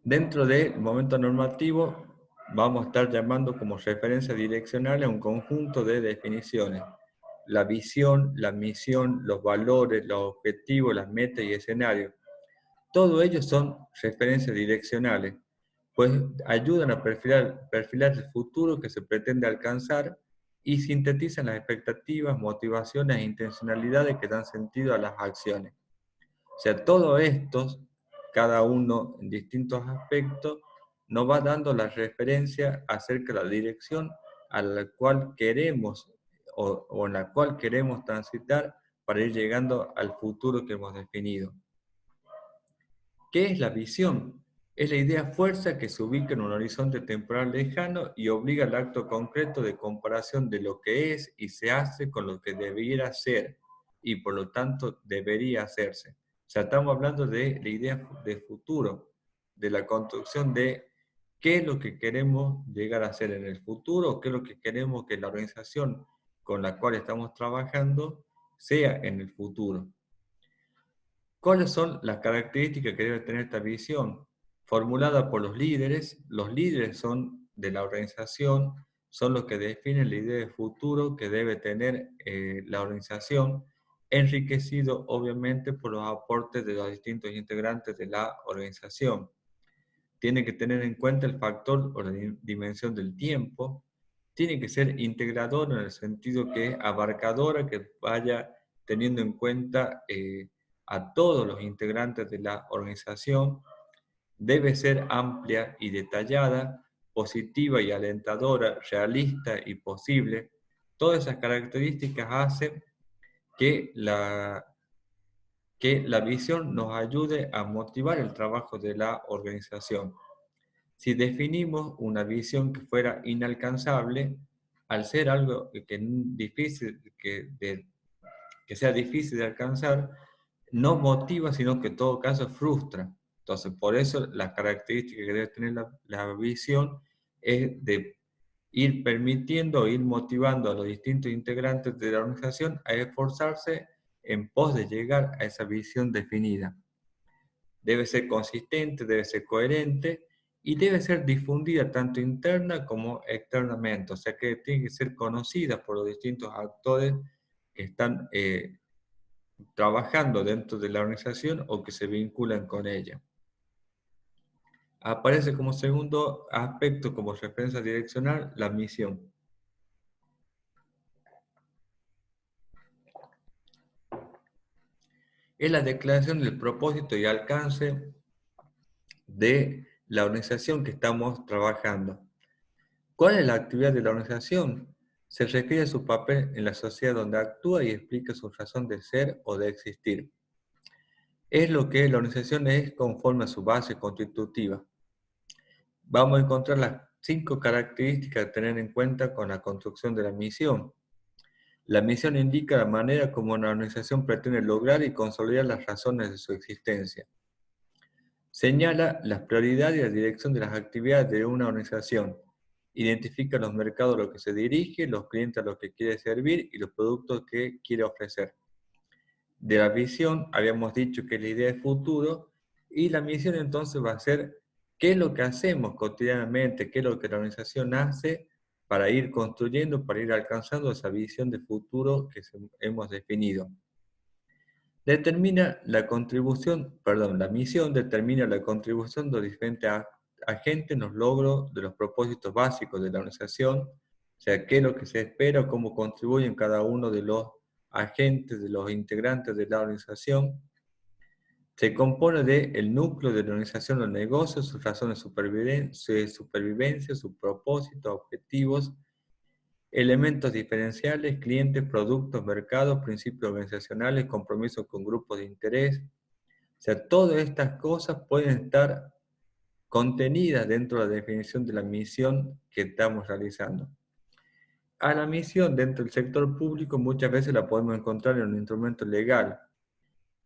Dentro del momento normativo vamos a estar llamando como referencia direccional a un conjunto de definiciones. La visión, la misión, los valores, los objetivos, las metas y escenarios. Todos ellos son referencias direccionales, pues ayudan a perfilar el futuro que se pretende alcanzar y sintetizan las expectativas, motivaciones e intencionalidades que dan sentido a las acciones. O sea, todos estos, cada uno en distintos aspectos, nos va dando la referencia acerca de la dirección a la cual queremos o en la cual queremos transitar para ir llegando al futuro que hemos definido. ¿Qué es la visión? Es la idea fuerza que se ubica en un horizonte temporal lejano y obliga al acto concreto de comparación de lo que es y se hace con lo que debiera ser y por lo tanto debería hacerse. O sea, estamos hablando de la idea de futuro, de la construcción de qué es lo que queremos llegar a hacer en el futuro, qué es lo que queremos que la organización con la cual estamos trabajando sea en el futuro. ¿Cuáles son las características que debe tener esta visión? Formulada por los líderes son de la organización, son los que definen la idea de futuro que debe tener la organización, enriquecido obviamente por los aportes de los distintos integrantes de la organización. Tiene que tener en cuenta el factor o la dimensión del tiempo, tiene que ser integrador en el sentido que es abarcadora, que vaya teniendo en cuenta a todos los integrantes de la organización, debe ser amplia y detallada, positiva y alentadora, realista y posible. Todas esas características hacen que la visión nos ayude a motivar el trabajo de la organización. Si definimos una visión que fuera inalcanzable, al ser algo que sea difícil de alcanzar, no motiva, sino que en todo caso frustra. Entonces, por eso las características que debe tener la visión es de ir permitiendo, ir motivando a los distintos integrantes de la organización a esforzarse en pos de llegar a esa visión definida. Debe ser consistente, debe ser coherente y debe ser difundida tanto interna como externamente, o sea que tiene que ser conocida por los distintos actores que están trabajando dentro de la organización o que se vinculan con ella. Aparece como segundo aspecto, como referencia direccional, la misión. Es la declaración del propósito y alcance de la organización que estamos trabajando. ¿Cuál es la actividad de la organización? Se refiere a su papel en la sociedad donde actúa y explica su razón de ser o de existir. Es lo que la organización es conforme a su base constitutiva. Vamos a encontrar las 5 características a tener en cuenta con la construcción de la misión. La misión indica la manera como una organización pretende lograr y consolidar las razones de su existencia. Señala las prioridades y la dirección de las actividades de una organización. Identifica los mercados a los que se dirige, los clientes a los que quiere servir y los productos que quiere ofrecer. De la visión habíamos dicho que la idea es futuro y la misión entonces va a ser qué es lo que hacemos cotidianamente, qué es lo que la organización hace para ir construyendo, para ir alcanzando esa visión de futuro que hemos definido. La misión determina la contribución de los diferentes agentes en los logros de los propósitos básicos de la organización, o sea, qué es lo que se espera, cómo contribuyen cada uno de los agentes, de los integrantes de la organización. Se compone del núcleo de la organización, los negocios, sus razones de supervivencia, sus propósitos, objetivos, elementos diferenciales, clientes, productos, mercados, principios organizacionales, compromisos con grupos de interés. O sea, todas estas cosas pueden estar contenidas dentro de la definición de la misión que estamos realizando. A la misión dentro del sector público muchas veces la podemos encontrar en un instrumento legal.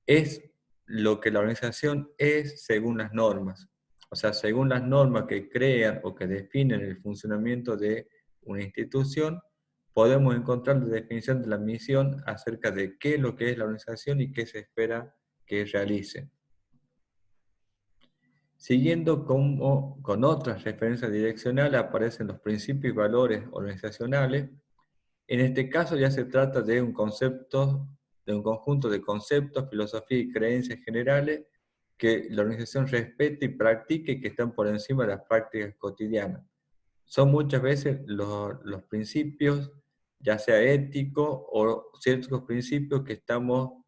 Es lo que la organización es según las normas. O sea, según las normas que crean o que definen el funcionamiento de una institución, podemos encontrar la definición de la misión acerca de qué es lo que es la organización y qué se espera que realice. Siguiendo con otras referencias direccionales aparecen los principios y valores organizacionales. En este caso ya se trata de un conjunto de conceptos, filosofía y creencias generales que la organización respeta y practica y que están por encima de las prácticas cotidianas. Son muchas veces los principios, ya sea éticos o ciertos principios que no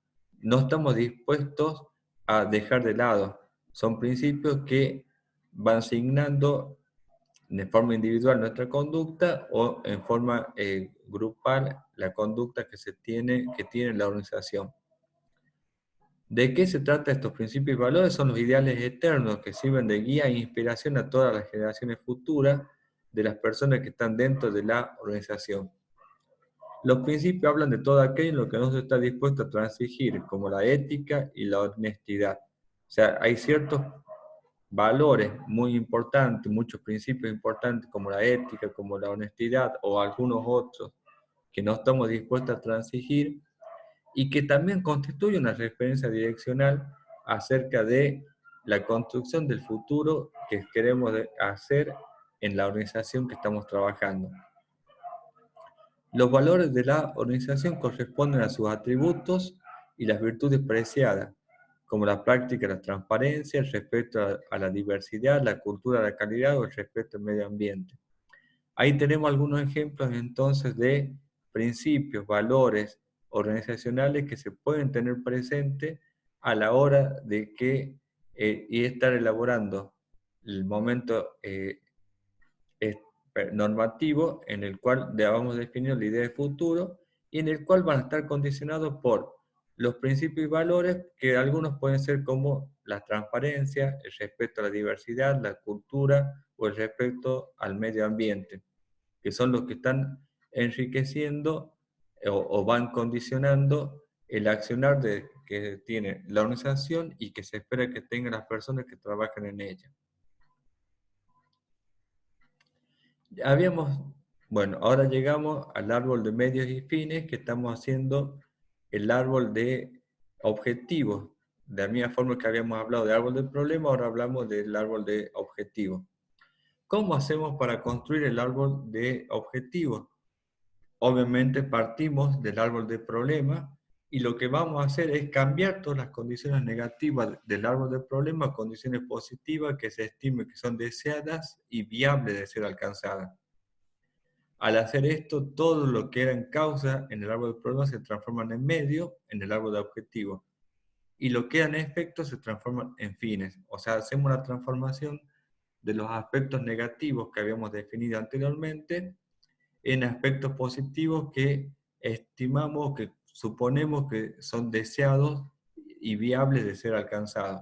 estamos dispuestos a dejar de lado. Son principios que van signando de forma individual nuestra conducta o en forma grupal la conducta que tiene la organización. ¿De qué se trata estos principios y valores? Son los ideales eternos que sirven de guía e inspiración a todas las generaciones futuras de las personas que están dentro de la organización. Los principios hablan de todo aquello en lo que no se está dispuesto a transigir, como la ética y la honestidad. O sea, hay ciertos valores muy importantes, muchos principios importantes como la ética, como la honestidad o algunos otros que no estamos dispuestos a transigir y que también constituye una referencia direccional acerca de la construcción del futuro que queremos hacer en la organización que estamos trabajando. Los valores de la organización corresponden a sus atributos y las virtudes preciadas, como la práctica de la transparencia, el respeto a la diversidad, la cultura de la calidad o el respeto al medio ambiente. Ahí tenemos algunos ejemplos entonces de principios, valores organizacionales que se pueden tener presentes a la hora de y estar elaborando el momento normativo en el cual vamos definiendo la idea de futuro y en el cual van a estar condicionados por los principios y valores que algunos pueden ser como la transparencia, el respeto a la diversidad, la cultura o el respeto al medio ambiente, que son los que están enriqueciendo o van condicionando el accionar que tiene la organización y que se espera que tengan las personas que trabajan en ella. Bueno, ahora llegamos al árbol de medios y fines que estamos haciendo el árbol de objetivos. De la misma forma que habíamos hablado del árbol de problema, ahora hablamos del árbol de objetivos. ¿Cómo hacemos para construir el árbol de objetivos? Obviamente partimos del árbol de problema y lo que vamos a hacer es cambiar todas las condiciones negativas del árbol de problema a condiciones positivas que se estime que son deseadas y viables de ser alcanzadas. Al hacer esto, todo lo que era en causa en el árbol de problema se transforma en medio en el árbol de objetivo. Y lo que eran efectos se transforman en fines. O sea, hacemos la transformación de los aspectos negativos que habíamos definido anteriormente en aspectos positivos que estimamos, que suponemos que son deseados y viables de ser alcanzados.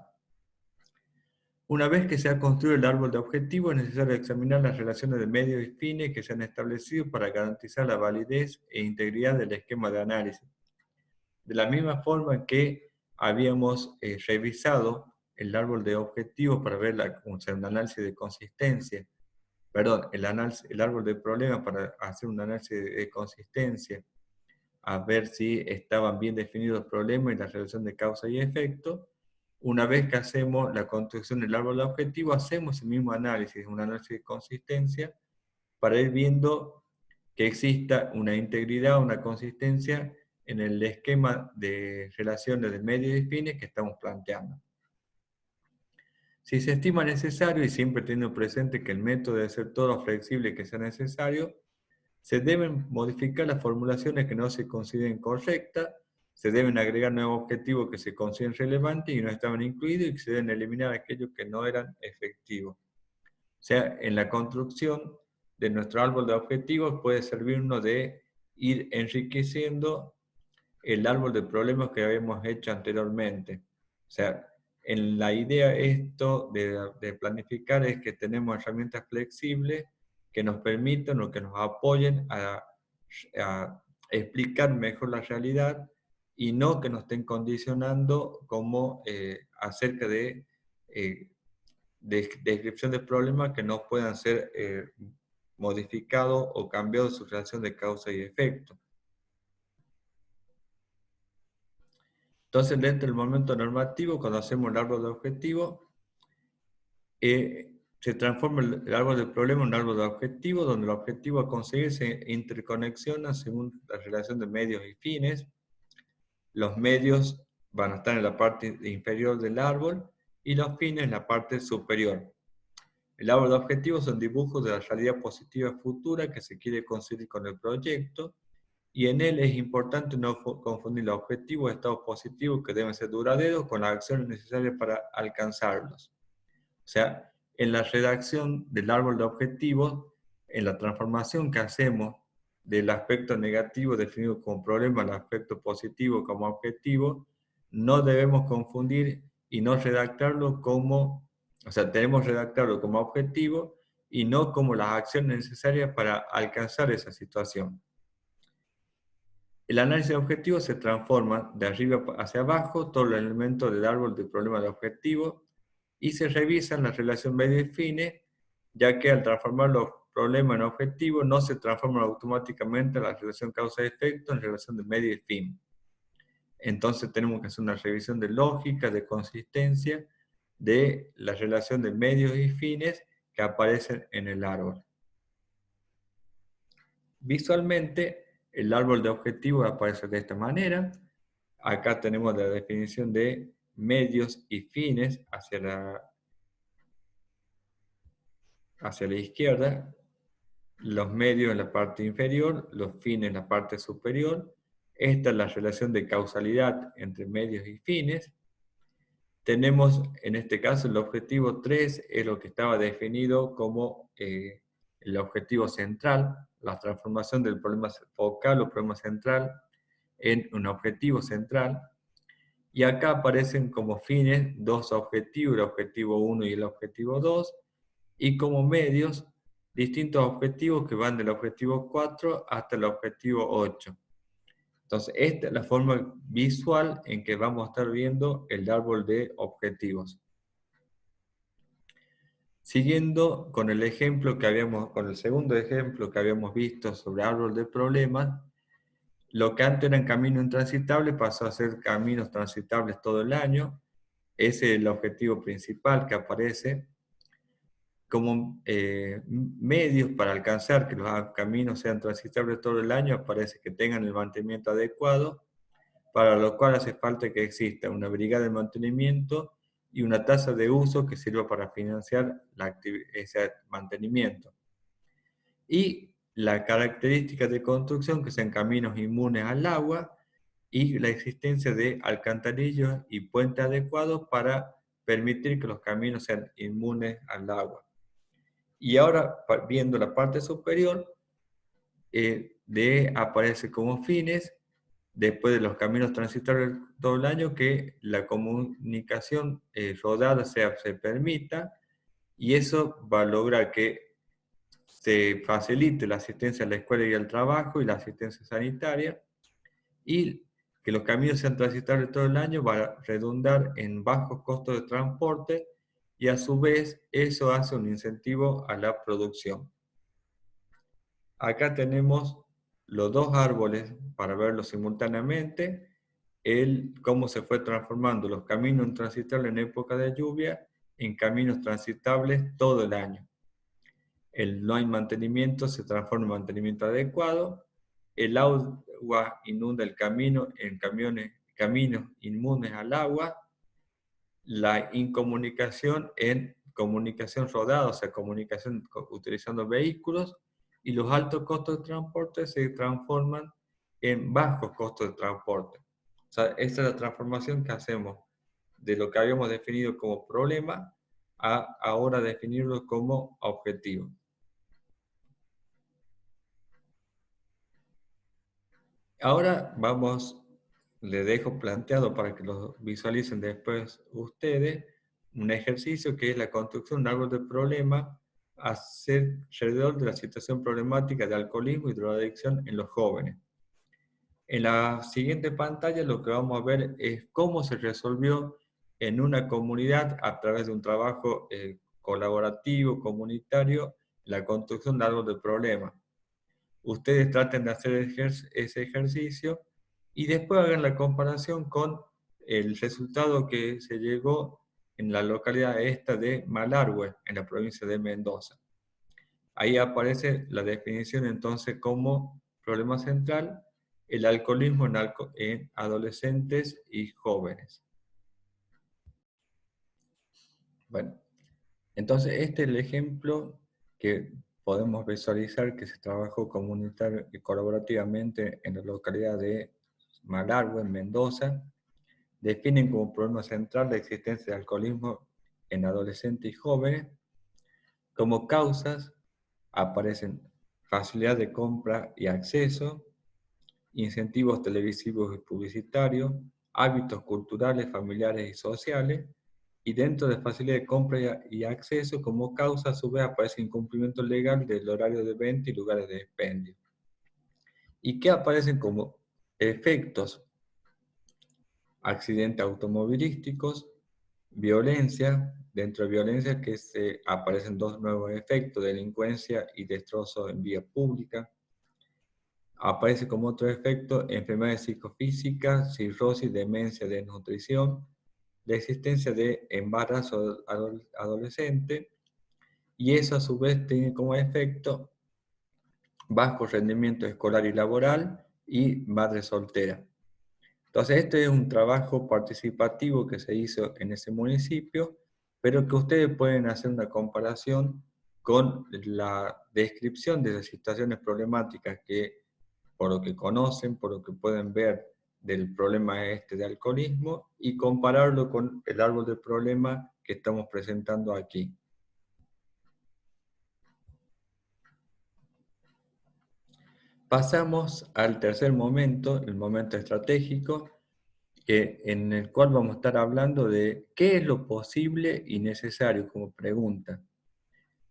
Una vez que se ha construido el árbol de objetivos, es necesario examinar las relaciones de medios y fines que se han establecido para garantizar la validez e integridad del esquema de análisis. De la misma forma que habíamos revisado el árbol de objetivos para ver un análisis de consistencia, el árbol de problemas para hacer un análisis de consistencia, a ver si estaban bien definidos los problemas y la relación de causa y efecto. Una vez que hacemos la construcción del árbol de objetivo, hacemos el mismo análisis, un análisis de consistencia, para ir viendo que exista una integridad, una consistencia en el esquema de relaciones de medios y fines que estamos planteando. Si se estima necesario, y siempre teniendo presente que el método debe ser todo lo flexible que sea necesario, se deben modificar las formulaciones que no se consideren correctas, se deben agregar nuevos objetivos que se consideren relevantes y no estaban incluidos, y se deben eliminar aquellos que no eran efectivos. O sea, en la construcción de nuestro árbol de objetivos puede servirnos de ir enriqueciendo el árbol de problemas que habíamos hecho anteriormente. O sea, en la idea esto de planificar es que tenemos herramientas flexibles que nos permitan o que nos apoyen a explicar mejor la realidad y no que nos estén condicionando como acerca de descripción de problemas que no puedan ser modificados o cambiados su relación de causa y efecto. Entonces, dentro del momento normativo, cuando hacemos el árbol de objetivos, se transforma el árbol de problema en un árbol de objetivos, donde el objetivo a conseguir se interconexiona según la relación de medios y fines. Los medios van a estar en la parte inferior del árbol y los fines en la parte superior. El árbol de objetivos son dibujos de la realidad positiva futura que se quiere conseguir con el proyecto, y en él es importante no confundir los objetivos de estados positivos que deben ser duraderos con las acciones necesarias para alcanzarlos. O sea, en la redacción del árbol de objetivos, en la transformación que hacemos del aspecto negativo definido como problema al aspecto positivo como objetivo, no debemos confundir y no redactarlo como, o sea, tenemos que redactarlo como objetivo y no como las acciones necesarias para alcanzar esa situación. El análisis de objetivos se transforma de arriba hacia abajo todos los elementos del árbol de problema de objetivo y se revisan la relación medio y fines, ya que al transformar los problemas en objetivos no se transforma automáticamente la relación causa-efecto en relación de medio y fin. Entonces tenemos que hacer una revisión de lógica, de consistencia, de la relación de medios y fines que aparecen en el árbol. Visualmente, el árbol de objetivos aparece de esta manera. Acá tenemos la definición de medios y fines hacia la izquierda, los medios en la parte inferior, los fines en la parte superior. Esta es la relación de causalidad entre medios y fines. Tenemos, en este caso, el objetivo 3 es lo que estaba definido como el objetivo central, la transformación del problema focal o problema central en un objetivo central. Y acá aparecen como fines dos objetivos, el objetivo 1 y el objetivo 2, y como medios distintos objetivos que van del objetivo 4 hasta el objetivo 8. Entonces, esta es la forma visual en que vamos a estar viendo el árbol de objetivos. Siguiendo con el ejemplo que con el segundo ejemplo que habíamos visto sobre árbol de problemas, lo que antes eran caminos intransitables pasó a ser caminos transitables todo el año. Ese es el objetivo principal que aparece. como medios para alcanzar que los caminos sean transitables todo el año, aparece que tengan el mantenimiento adecuado, para lo cual hace falta que exista una brigada de mantenimiento y una tasa de uso que sirva para financiar ese mantenimiento. Y la característica de construcción, que sean caminos inmunes al agua, y la existencia de alcantarillos y puentes adecuados para permitir que los caminos sean inmunes al agua. Y ahora, viendo la parte superior, aparece como fines, después de los caminos transitables todo el año, que la comunicación rodada se permita, y eso va a lograr que se facilite la asistencia a la escuela y al trabajo y la asistencia sanitaria, y que los caminos sean transitables todo el año va a redundar en bajos costos de transporte, y a su vez eso hace un incentivo a la producción. Acá tenemos los dos árboles para verlos simultáneamente, cómo se fue transformando los caminos transitables en época de lluvia en caminos transitables todo el año. El no hay mantenimiento se transforma en mantenimiento adecuado, el agua inunda el camino en caminos inmunes al agua, la incomunicación en comunicación rodada, o sea, comunicación utilizando vehículos, y los altos costos de transporte se transforman en bajos costos de transporte. O sea, esta es la transformación que hacemos de lo que habíamos definido como problema a ahora definirlo como objetivo. Ahora les dejo planteado para que lo visualicen después ustedes, un ejercicio que es la construcción de un árbol de problema alrededor de la situación problemática de alcoholismo y drogadicción en los jóvenes. En la siguiente pantalla lo que vamos a ver es cómo se resolvió en una comunidad a través de un trabajo colaborativo, comunitario, la construcción de árbol de problema. Ustedes traten de hacer ese ejercicio y después hagan la comparación con el resultado que se llegó en la localidad esta de Malargüe, en la provincia de Mendoza. Ahí aparece la definición entonces como problema central, el alcoholismo en adolescentes y jóvenes. Bueno, entonces este es el ejemplo que podemos visualizar que se trabajó comunitario y colaborativamente en la localidad de Malargüe, en Mendoza. Definen como problema central la existencia de alcoholismo en adolescentes y jóvenes. Como causas aparecen facilidad de compra y acceso, incentivos televisivos y publicitarios, hábitos culturales, familiares y sociales, y dentro de facilidad de compra y acceso, como causa, a su vez, aparece incumplimiento legal del horario de venta y lugares de expendio. ¿Y qué aparecen como efectos? Accidentes automovilísticos, violencia, dentro de violencia aparecen dos nuevos efectos, delincuencia y destrozo en vía pública. Aparece como otro efecto enfermedades psicofísicas, cirrosis, demencia, desnutrición, la existencia de embarazo adolescente, y eso a su vez tiene como efecto bajo rendimiento escolar y laboral y madre soltera. Entonces este es un trabajo participativo que se hizo en ese municipio, pero que ustedes pueden hacer una comparación con la descripción de las situaciones problemáticas que, por lo que conocen, por lo que pueden ver del problema de alcoholismo, y compararlo con el árbol de problema que estamos presentando aquí. Pasamos al tercer momento, el momento estratégico, en el cual vamos a estar hablando de qué es lo posible y necesario como pregunta.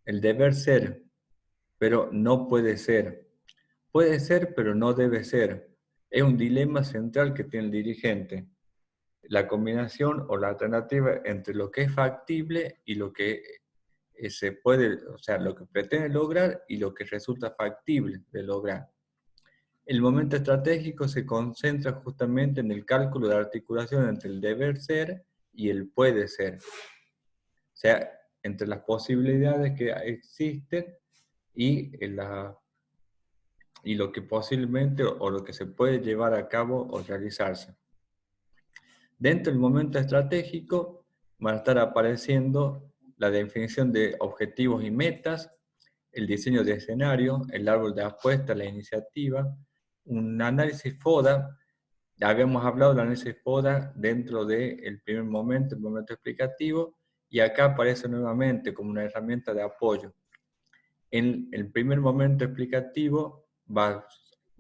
El deber ser, pero no puede ser. Puede ser, pero no debe ser. Es un dilema central que tiene el dirigente. La combinación o la alternativa entre lo que es factible y lo que se puede, o sea, lo que pretende lograr y lo que resulta factible de lograr. El momento estratégico se concentra justamente en el cálculo de articulación entre el deber ser y el puede ser. O sea, entre las posibilidades que existen y, y lo que posiblemente o lo que se puede llevar a cabo o realizarse. Dentro del momento estratégico van a estar apareciendo la definición de objetivos y metas, el diseño de escenario, el árbol de apuesta, la iniciativa, un análisis FODA. Ya habíamos hablado del análisis FODA dentro del primer momento, el momento explicativo, y acá aparece nuevamente como una herramienta de apoyo. En el primer momento explicativo vamos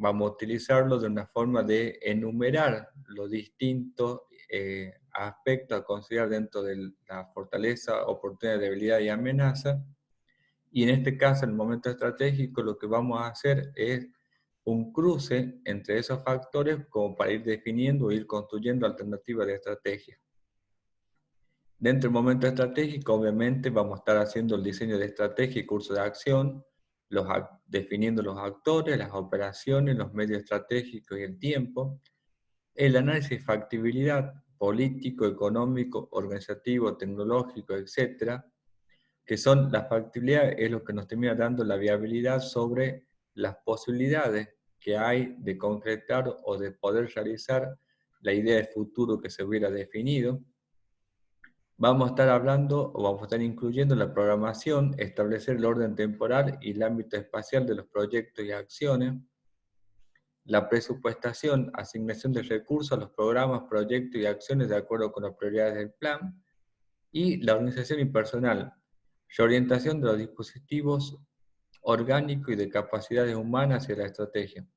a utilizarlo de una forma de enumerar los distintos aspectos a considerar dentro de la fortaleza, oportunidad, debilidad y amenaza. Y en este caso, en el momento estratégico, lo que vamos a hacer es un cruce entre esos factores como para ir definiendo o ir construyendo alternativas de estrategia. Dentro del momento estratégico, obviamente, vamos a estar haciendo el diseño de estrategia y curso de acción, definiendo los actores, las operaciones, los medios estratégicos y el tiempo, el análisis de factibilidad político, económico, organizativo, tecnológico, etcétera, que son las factibilidades, es lo que nos termina dando la viabilidad sobre las posibilidades que hay de concretar o de poder realizar la idea de futuro que se hubiera definido. Vamos a estar hablando o vamos a estar incluyendo la programación, establecer el orden temporal y el ámbito espacial de los proyectos y acciones, la presupuestación, asignación de recursos a los programas, proyectos y acciones de acuerdo con las prioridades del plan, y la organización y personal, reorientación de los dispositivos orgánicos y de capacidades humanas hacia la estrategia.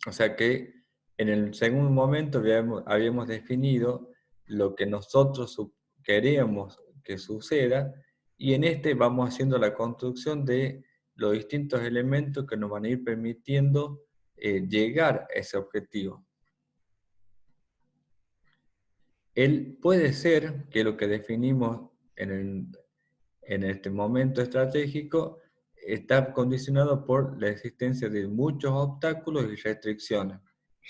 O sea que en el segundo momento habíamos definido lo que nosotros queríamos que suceda, y en este vamos haciendo la construcción de los distintos elementos que nos van a ir permitiendo llegar a ese objetivo. Puede ser que lo que definimos en este momento estratégico está condicionado por la existencia de muchos obstáculos y restricciones.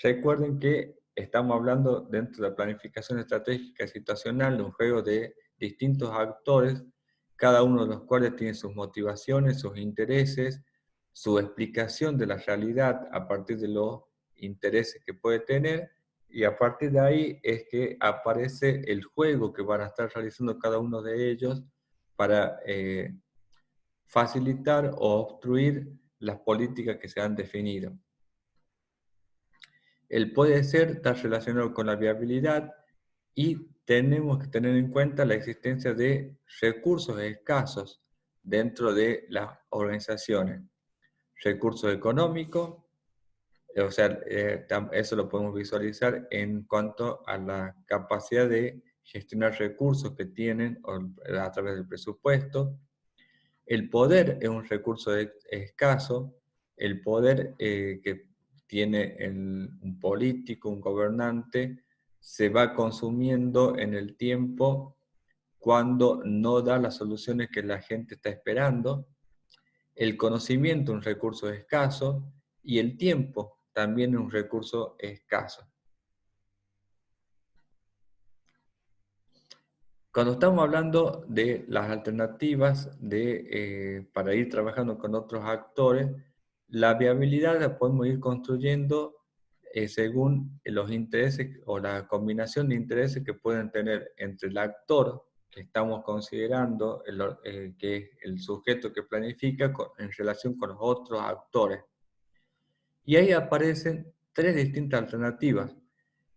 Recuerden que estamos hablando dentro de la planificación estratégica situacional de un juego de distintos actores, cada uno de los cuales tiene sus motivaciones, sus intereses, su explicación de la realidad a partir de los intereses que puede tener, y a partir de ahí es que aparece el juego que van a estar realizando cada uno de ellos para facilitar o obstruir las políticas que se han definido. El puede ser está relacionado con la viabilidad, y tenemos que tener en cuenta la existencia de recursos escasos dentro de las organizaciones. Recursos económicos, o sea, eso lo podemos visualizar en cuanto a la capacidad de gestionar recursos que tienen a través del presupuesto. El poder es un recurso escaso. El poder que tiene un político, un gobernante, se va consumiendo en el tiempo cuando no da las soluciones que la gente está esperando. El conocimiento es un recurso escaso, y el tiempo también es un recurso escaso. Cuando estamos hablando de las alternativas para ir trabajando con otros actores, la viabilidad la podemos ir construyendo según los intereses o la combinación de intereses que pueden tener entre el actor que estamos considerando, que es el sujeto que planifica, en relación con los otros actores. Y ahí aparecen tres distintas alternativas: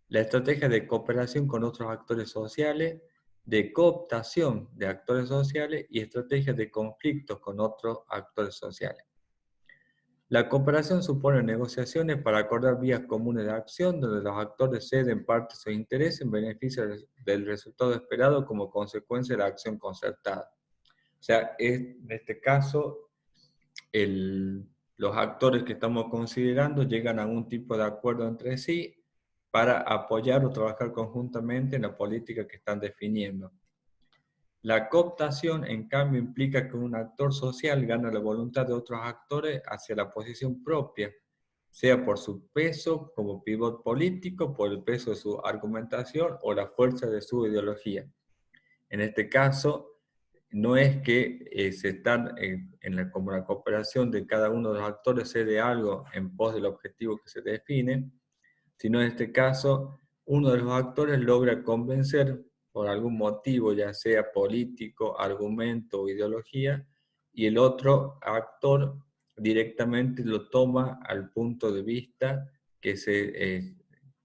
la estrategia de cooperación con otros actores sociales, de cooptación de actores sociales y estrategias de conflictos con otros actores sociales. La cooperación supone negociaciones para acordar vías comunes de acción donde los actores ceden parte de sus intereses en beneficio del resultado esperado como consecuencia de la acción concertada. O sea, en este caso, los actores que estamos considerando llegan a un tipo de acuerdo entre sí para apoyar o trabajar conjuntamente en la política que están definiendo. La cooptación, en cambio, implica que un actor social gana la voluntad de otros actores hacia la posición propia, sea por su peso como pivot político, por el peso de su argumentación o la fuerza de su ideología. En este caso, no es que se están como la cooperación de cada uno de los actores cede algo en pos del objetivo que se define, sino en este caso uno de los actores logra convencer por algún motivo, ya sea político, argumento o ideología, y el otro actor directamente lo toma al punto de vista que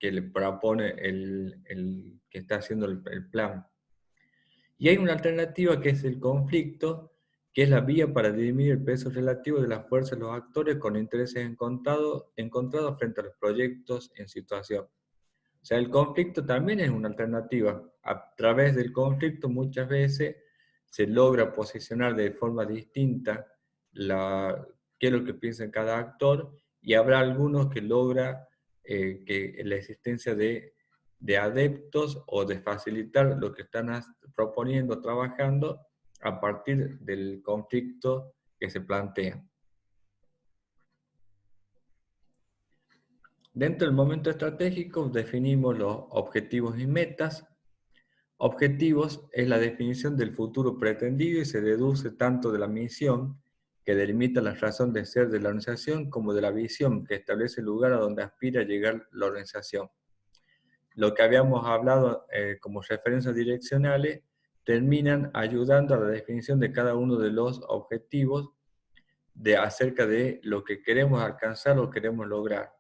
le propone el que está haciendo el plan. Y hay una alternativa que es el conflicto, que es la vía para dirimir el peso relativo de las fuerzas de los actores con intereses encontrados frente a los proyectos en situación. O sea, el conflicto también es una alternativa. A través del conflicto muchas veces se logra posicionar de forma distinta qué es lo que piensa cada actor, y habrá algunos que logra que la existencia de adeptos o de facilitar lo que están proponiendo, trabajando a partir del conflicto que se plantea. Dentro del momento estratégico definimos los objetivos y metas. Objetivos es la definición del futuro pretendido y se deduce tanto de la misión, que delimita la razón de ser de la organización, como de la visión, que establece el lugar a donde aspira a llegar la organización. Lo que habíamos hablado como referencias direccionales terminan ayudando a la definición de cada uno de los objetivos acerca de lo que queremos alcanzar o queremos lograr.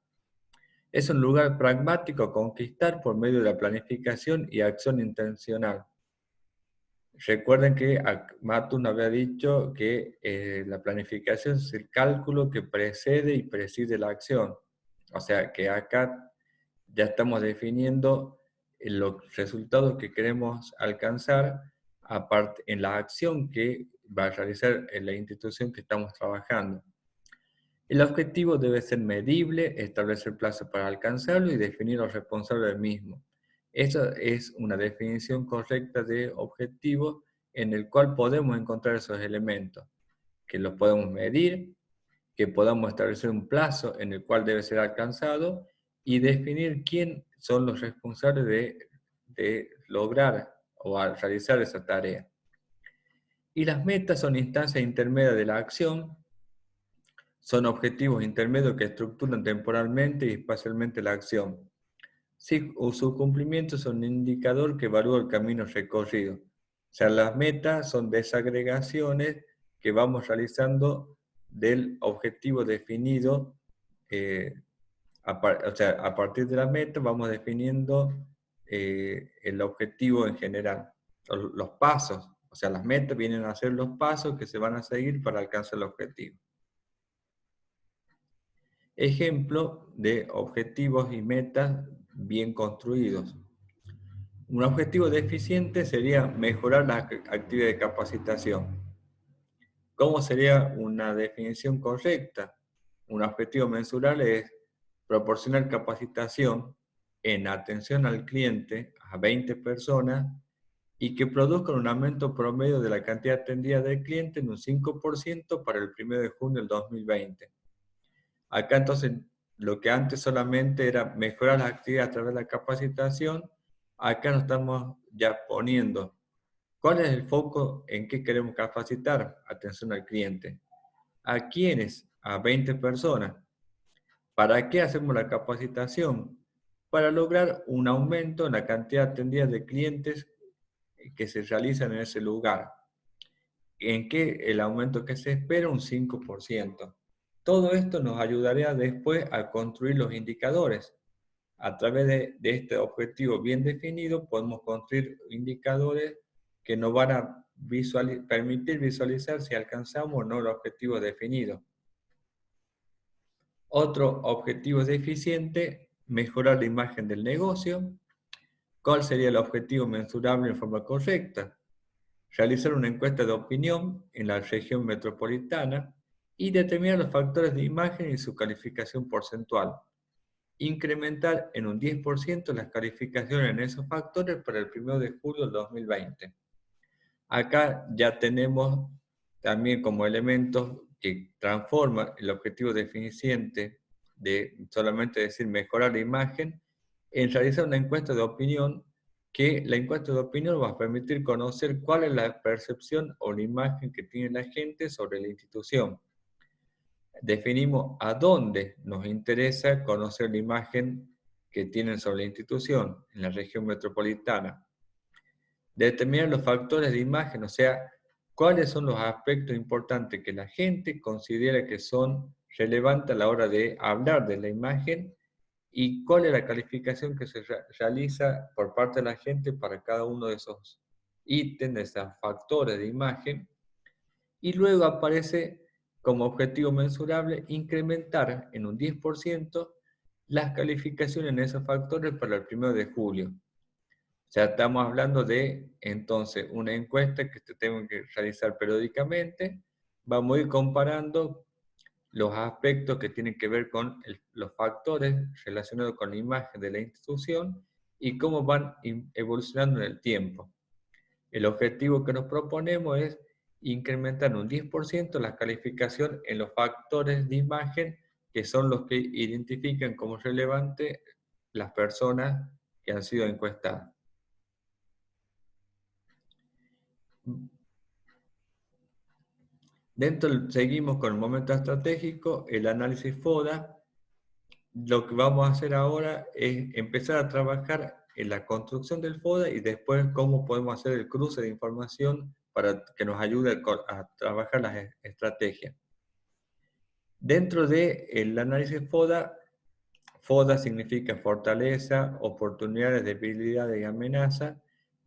Es un lugar pragmático a conquistar por medio de la planificación y acción intencional. Recuerden que Matus nos había dicho que la planificación es el cálculo que precede y preside la acción. O sea que acá ya estamos definiendo los resultados que queremos alcanzar en la acción que va a realizar en la institución que estamos trabajando. El objetivo debe ser medible, establecer plazos para alcanzarlo y definir los responsables del mismo. Esa es una definición correcta de objetivo en el cual podemos encontrar esos elementos, que los podemos medir, que podamos establecer un plazo en el cual debe ser alcanzado y definir quién son los responsables de lograr o realizar esa tarea. Y las metas son instancias intermedias de la acción. Son objetivos intermedios que estructuran temporalmente y espacialmente la acción. Su cumplimiento es un indicador que evalúa el camino recorrido. O sea, las metas son desagregaciones que vamos realizando del objetivo definido. O sea, a partir de la meta vamos definiendo el objetivo en general, los pasos. O sea, las metas vienen a ser los pasos que se van a seguir para alcanzar el objetivo. Ejemplo de objetivos y metas bien construidos. Un objetivo deficiente sería mejorar la actividad de capacitación. ¿Cómo sería una definición correcta? Un objetivo mensurable es proporcionar capacitación en atención al cliente a 20 personas y que produzcan un aumento promedio de la cantidad atendida del cliente en un 5% para el 1 de junio del 2020. Acá entonces, lo que antes solamente era mejorar la actividad a través de la capacitación, acá nos estamos ya poniendo cuál es el foco en qué queremos capacitar. Atención al cliente. ¿A quiénes? A 20 personas. ¿Para qué hacemos la capacitación? Para lograr un aumento en la cantidad atendida de clientes que se realizan en ese lugar. ¿En qué el aumento que se espera? Un 5%. Todo esto nos ayudaría después a construir los indicadores. A través de este objetivo bien definido podemos construir indicadores que nos van a permitir visualizar si alcanzamos o no el objetivo definido. Otro objetivo deficiente, mejorar la imagen del negocio. ¿Cuál sería el objetivo mensurable en forma correcta? Realizar una encuesta de opinión en la región metropolitana y determinar los factores de imagen y su calificación porcentual. Incrementar en un 10% las calificaciones en esos factores para el 1 de julio del 2020. Acá ya tenemos también como elementos que transforman el objetivo deficiente de solamente decir mejorar la imagen en realizar una encuesta de opinión que la encuesta de opinión va a permitir conocer cuál es la percepción o la imagen que tiene la gente sobre la institución. Definimos a dónde nos interesa conocer la imagen que tienen sobre la institución, en la región metropolitana. Determinar los factores de imagen, o sea, cuáles son los aspectos importantes que la gente considera que son relevantes a la hora de hablar de la imagen y cuál es la calificación que se realiza por parte de la gente para cada uno de esos ítems, de esos factores de imagen. Y luego aparece como objetivo mensurable incrementar en un 10% las calificaciones en esos factores para el 1 de julio. O sea, estamos hablando de, entonces, una encuesta que se tengo que realizar periódicamente. Vamos a ir comparando los aspectos que tienen que ver con los factores relacionados con la imagen de la institución y cómo van evolucionando en el tiempo. El objetivo que nos proponemos es incrementar un 10% la calificación en los factores de imagen que son los que identifican como relevantes las personas que han sido encuestadas. Seguimos con el momento estratégico, el análisis FODA. Lo que vamos a hacer ahora es empezar a trabajar en la construcción del FODA y después cómo podemos hacer el cruce de información para que nos ayude a trabajar las estrategias. Dentro del análisis FODA, FODA significa fortaleza, oportunidades, debilidades y amenazas.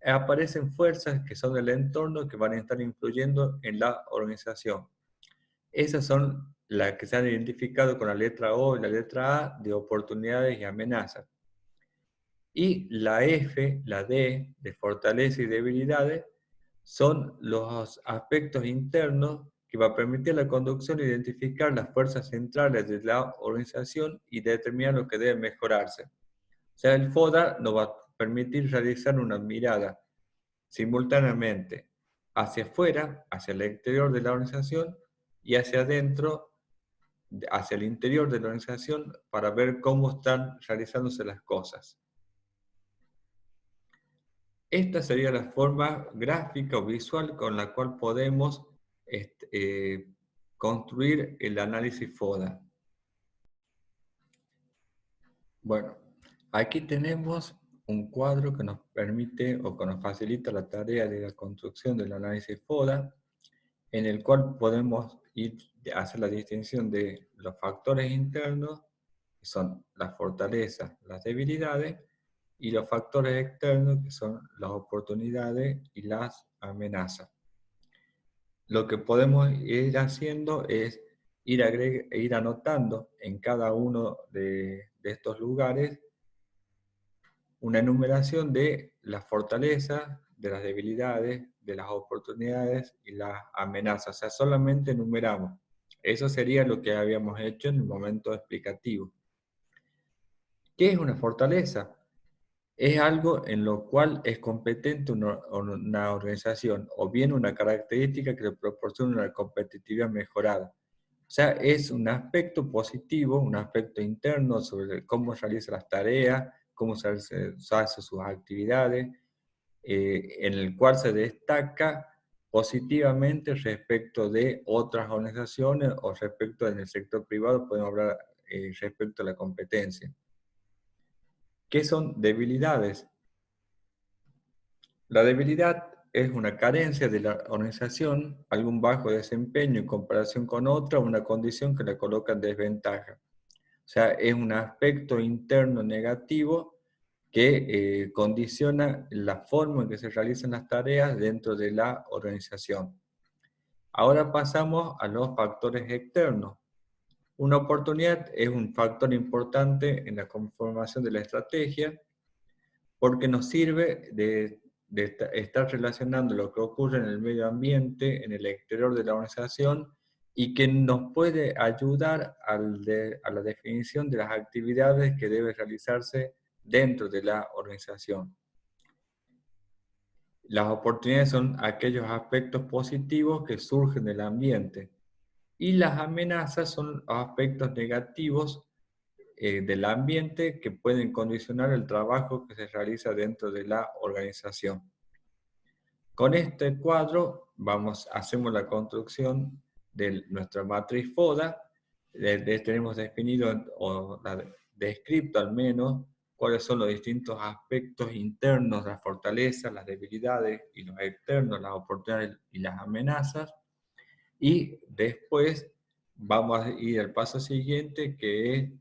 Aparecen fuerzas que son del entorno que van a estar influyendo en la organización. Esas son las que se han identificado con la letra O y la letra A de oportunidades y amenazas. Y la F, la D, de fortaleza y debilidades, son los aspectos internos que va a permitir a la conducción identificar las fuerzas centrales de la organización y determinar lo que debe mejorarse. O sea, el FODA nos va a permitir realizar una mirada simultáneamente hacia afuera, hacia el exterior de la organización, y hacia adentro, hacia el interior de la organización, para ver cómo están realizándose las cosas. Esta sería la forma gráfica o visual con la cual podemos construir el análisis FODA. Bueno, aquí tenemos un cuadro que nos permite o que nos facilita la tarea de la construcción del análisis FODA, en el cual podemos hacer la distinción de los factores internos, que son las fortalezas, las debilidades, y los factores externos, que son las oportunidades y las amenazas. Lo que podemos ir haciendo es ir anotando en cada uno de estos lugares una enumeración de las fortalezas, de las debilidades, de las oportunidades y las amenazas. O sea, solamente enumeramos. Eso sería lo que habíamos hecho en el momento explicativo. ¿Qué es una fortaleza? Es algo en lo cual es competente una organización, o bien una característica que le proporciona una competitividad mejorada. O sea, es un aspecto positivo, un aspecto interno sobre cómo realiza las tareas, cómo se hace sus actividades, en el cual se destaca positivamente respecto de otras organizaciones o respecto en el sector privado, podemos hablar respecto a la competencia. ¿Qué son debilidades? La debilidad es una carencia de la organización, algún bajo desempeño en comparación con otra, una condición que la coloca en desventaja. O sea, es un aspecto interno negativo que condiciona la forma en que se realizan las tareas dentro de la organización. Ahora pasamos a los factores externos. Una oportunidad es un factor importante en la conformación de la estrategia porque nos sirve de estar relacionando lo que ocurre en el medio ambiente, en el exterior de la organización, y que nos puede ayudar a la definición de las actividades que deben realizarse dentro de la organización. Las oportunidades son aquellos aspectos positivos que surgen del ambiente, y las amenazas son aspectos negativos del ambiente que pueden condicionar el trabajo que se realiza dentro de la organización. Con este cuadro hacemos la construcción de nuestra matriz FODA. Tenemos definido, o descrito al menos, cuáles son los distintos aspectos internos, las fortalezas, las debilidades, y los externos, las oportunidades y las amenazas. Y después vamos a ir al paso siguiente, que es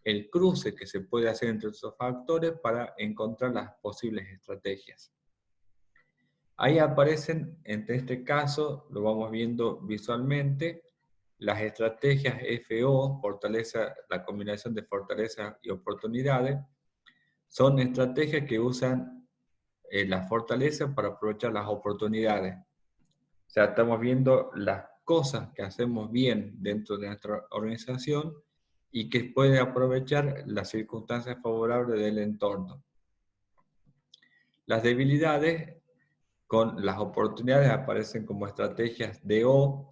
el cruce que se puede hacer entre esos factores para encontrar las posibles estrategias. Ahí aparecen, en este caso, lo vamos viendo visualmente, las estrategias FO, fortaleza, la combinación de fortalezas y oportunidades, son estrategias que usan la fortaleza para aprovechar las oportunidades. O sea, estamos viendo las cosas que hacemos bien dentro de nuestra organización y que puede aprovechar las circunstancias favorables del entorno. Las debilidades con las oportunidades aparecen como estrategias DO,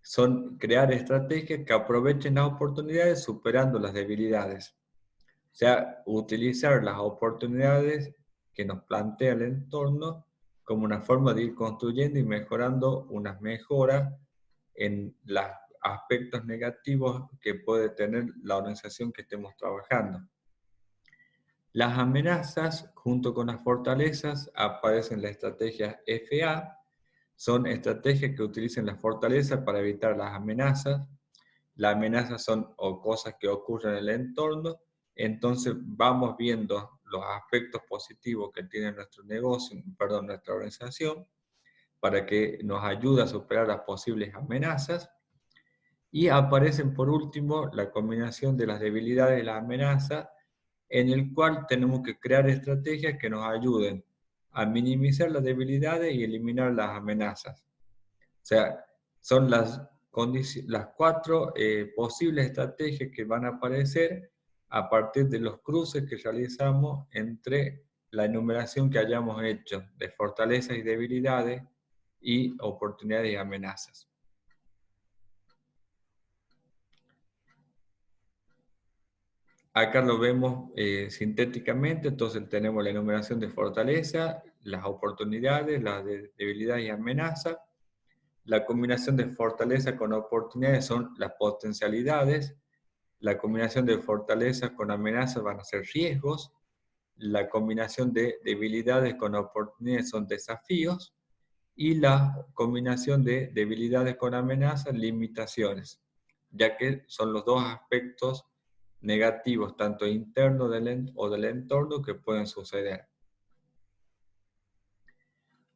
son crear estrategias que aprovechen las oportunidades superando las debilidades. O sea, utilizar las oportunidades que nos plantea el entorno como una forma de ir construyendo y mejorando unas mejoras en los aspectos negativos que puede tener la organización que estemos trabajando. Las amenazas, junto con las fortalezas, aparecen las estrategias FA. Son estrategias que utilizan las fortalezas para evitar las amenazas. Las amenazas son cosas que ocurren en el entorno. Entonces vamos viendo los aspectos positivos que tiene nuestro negocio, nuestra organización, para que nos ayude a superar las posibles amenazas. Y aparecen por último la combinación de las debilidades y las amenazas, en el cual tenemos que crear estrategias que nos ayuden a minimizar las debilidades y eliminar las amenazas. O sea, son las 4 posibles estrategias que van a aparecer a partir de los cruces que realizamos entre la enumeración que hayamos hecho de fortalezas y debilidades y oportunidades y amenazas. Acá lo vemos sintéticamente, entonces tenemos la enumeración de fortaleza, las oportunidades, las debilidades y amenazas. La combinación de fortaleza con oportunidades son las potencialidades. La combinación de fortaleza con amenazas van a ser riesgos. La combinación de debilidades con oportunidades son desafíos. Y la combinación de debilidades con amenazas, limitaciones, ya que son los dos aspectos negativos, tanto internos del entorno, que pueden suceder.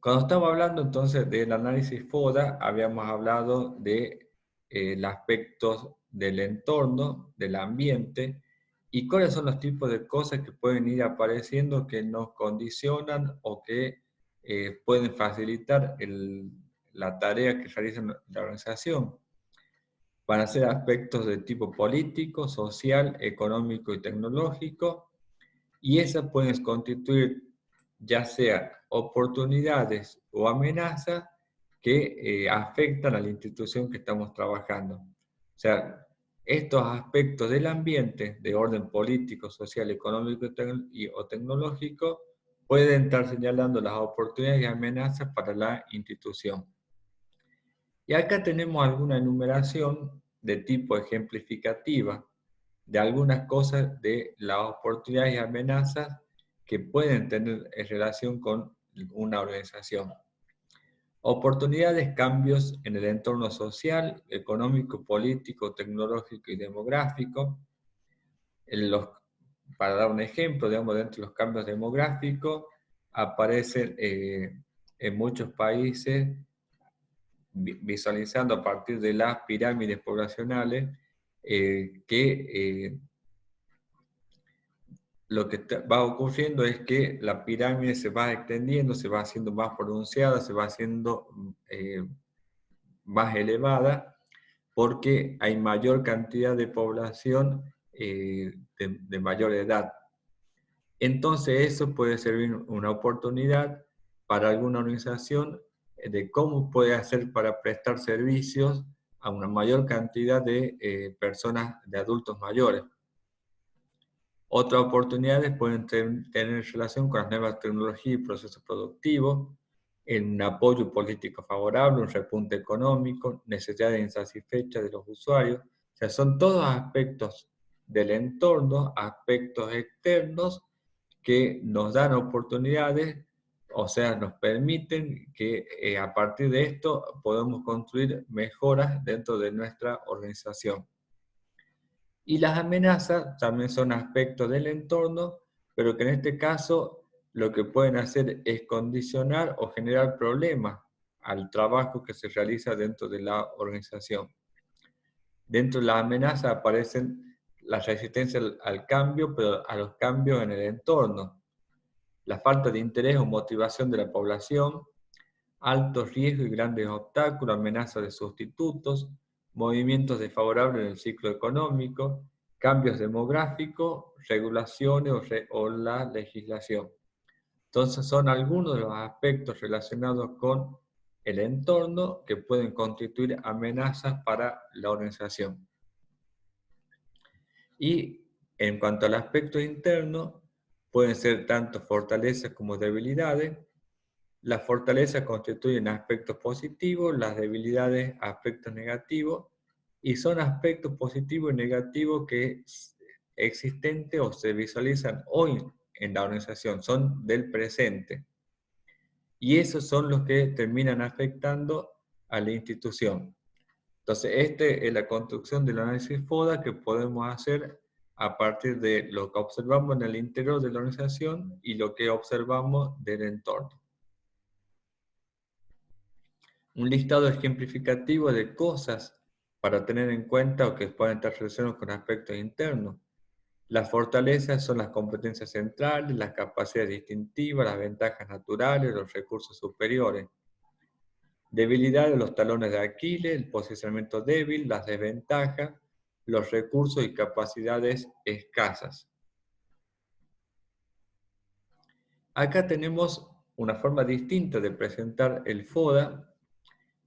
Cuando estamos hablando entonces del análisis FODA, habíamos hablado de los aspectos del entorno, del ambiente, y cuáles son los tipos de cosas que pueden ir apareciendo que nos condicionan o que pueden facilitar la tarea que realiza la organización. Van a ser aspectos de tipo político, social, económico y tecnológico, y esas pueden constituir ya sea oportunidades o amenazas que afectan a la institución que estamos trabajando. O sea, estos aspectos del ambiente, de orden político, social, económico o tecnológico, pueden estar señalando las oportunidades y amenazas para la institución. Y acá tenemos alguna enumeración de tipo ejemplificativa de algunas cosas de las oportunidades y amenazas que pueden tener en relación con una organización. Oportunidades, cambios en el entorno social, económico, político, tecnológico y demográfico. Para dar un ejemplo, digamos, dentro de los cambios demográficos, aparecen en muchos países, visualizando a partir de las pirámides poblacionales, lo que va ocurriendo es que la pirámide se va extendiendo, se va haciendo más pronunciada, se va haciendo más elevada, porque hay mayor cantidad de población de mayor edad. Entonces eso puede servir una oportunidad para alguna organización de cómo puede hacer para prestar servicios a una mayor cantidad de personas, de adultos mayores. Otras oportunidades pueden tener relación con las nuevas tecnologías y procesos productivos, en un apoyo político favorable, un repunte económico, necesidades insatisfechas de los usuarios. O sea, son todos aspectos del entorno, aspectos externos que nos dan oportunidades, o sea, nos permiten que a partir de esto podamos construir mejoras dentro de nuestra organización. Y las amenazas también son aspectos del entorno, pero que en este caso lo que pueden hacer es condicionar o generar problemas al trabajo que se realiza dentro de la organización. Dentro de la amenaza aparecen la resistencia al cambio, pero a los cambios en el entorno, la falta de interés o motivación de la población, altos riesgos y grandes obstáculos, amenazas de sustitutos, movimientos desfavorables en el ciclo económico, cambios demográficos, regulaciones o la legislación. Entonces son algunos de los aspectos relacionados con el entorno que pueden constituir amenazas para la organización. Y en cuanto al aspecto interno, pueden ser tanto fortalezas como debilidades. Las fortalezas constituyen aspectos positivos, las debilidades aspectos negativos, y son aspectos positivos y negativos que existentes o se visualizan hoy en la organización, son del presente. Y esos son los que terminan afectando a la institución. Entonces, esta es la construcción del análisis FODA que podemos hacer a partir de lo que observamos en el interior de la organización y lo que observamos del entorno. Un listado ejemplificativo de cosas para tener en cuenta o que pueden estar relacionadas con aspectos internos. Las fortalezas son las competencias centrales, las capacidades distintivas, las ventajas naturales, los recursos superiores. Debilidades, los talones de Aquiles, el posicionamiento débil, las desventajas, los recursos y capacidades escasas. Acá tenemos una forma distinta de presentar el FODA,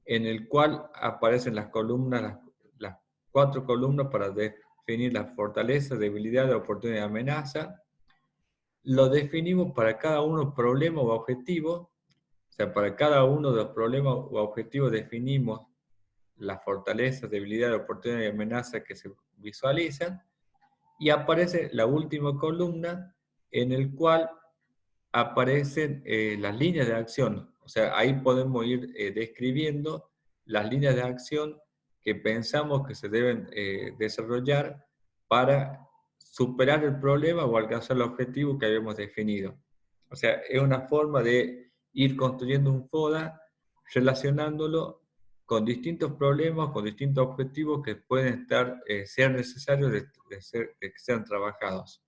en el cual aparecen las columnas, las 4 columnas para definir las fortalezas, debilidades, oportunidades y amenaza. Lo definimos para cada uno problema o objetivo. O sea, para cada uno de los problemas o objetivos definimos las fortalezas, debilidades, oportunidades y amenazas que se visualizan. Y aparece la última columna en el cual aparecen las líneas de acción. O sea, ahí podemos ir describiendo las líneas de acción que pensamos que se deben desarrollar para superar el problema o alcanzar el objetivo que habíamos definido. O sea, es una forma de ir construyendo un FODA relacionándolo con distintos problemas, con distintos objetivos que pueden ser necesarios de que sean trabajados.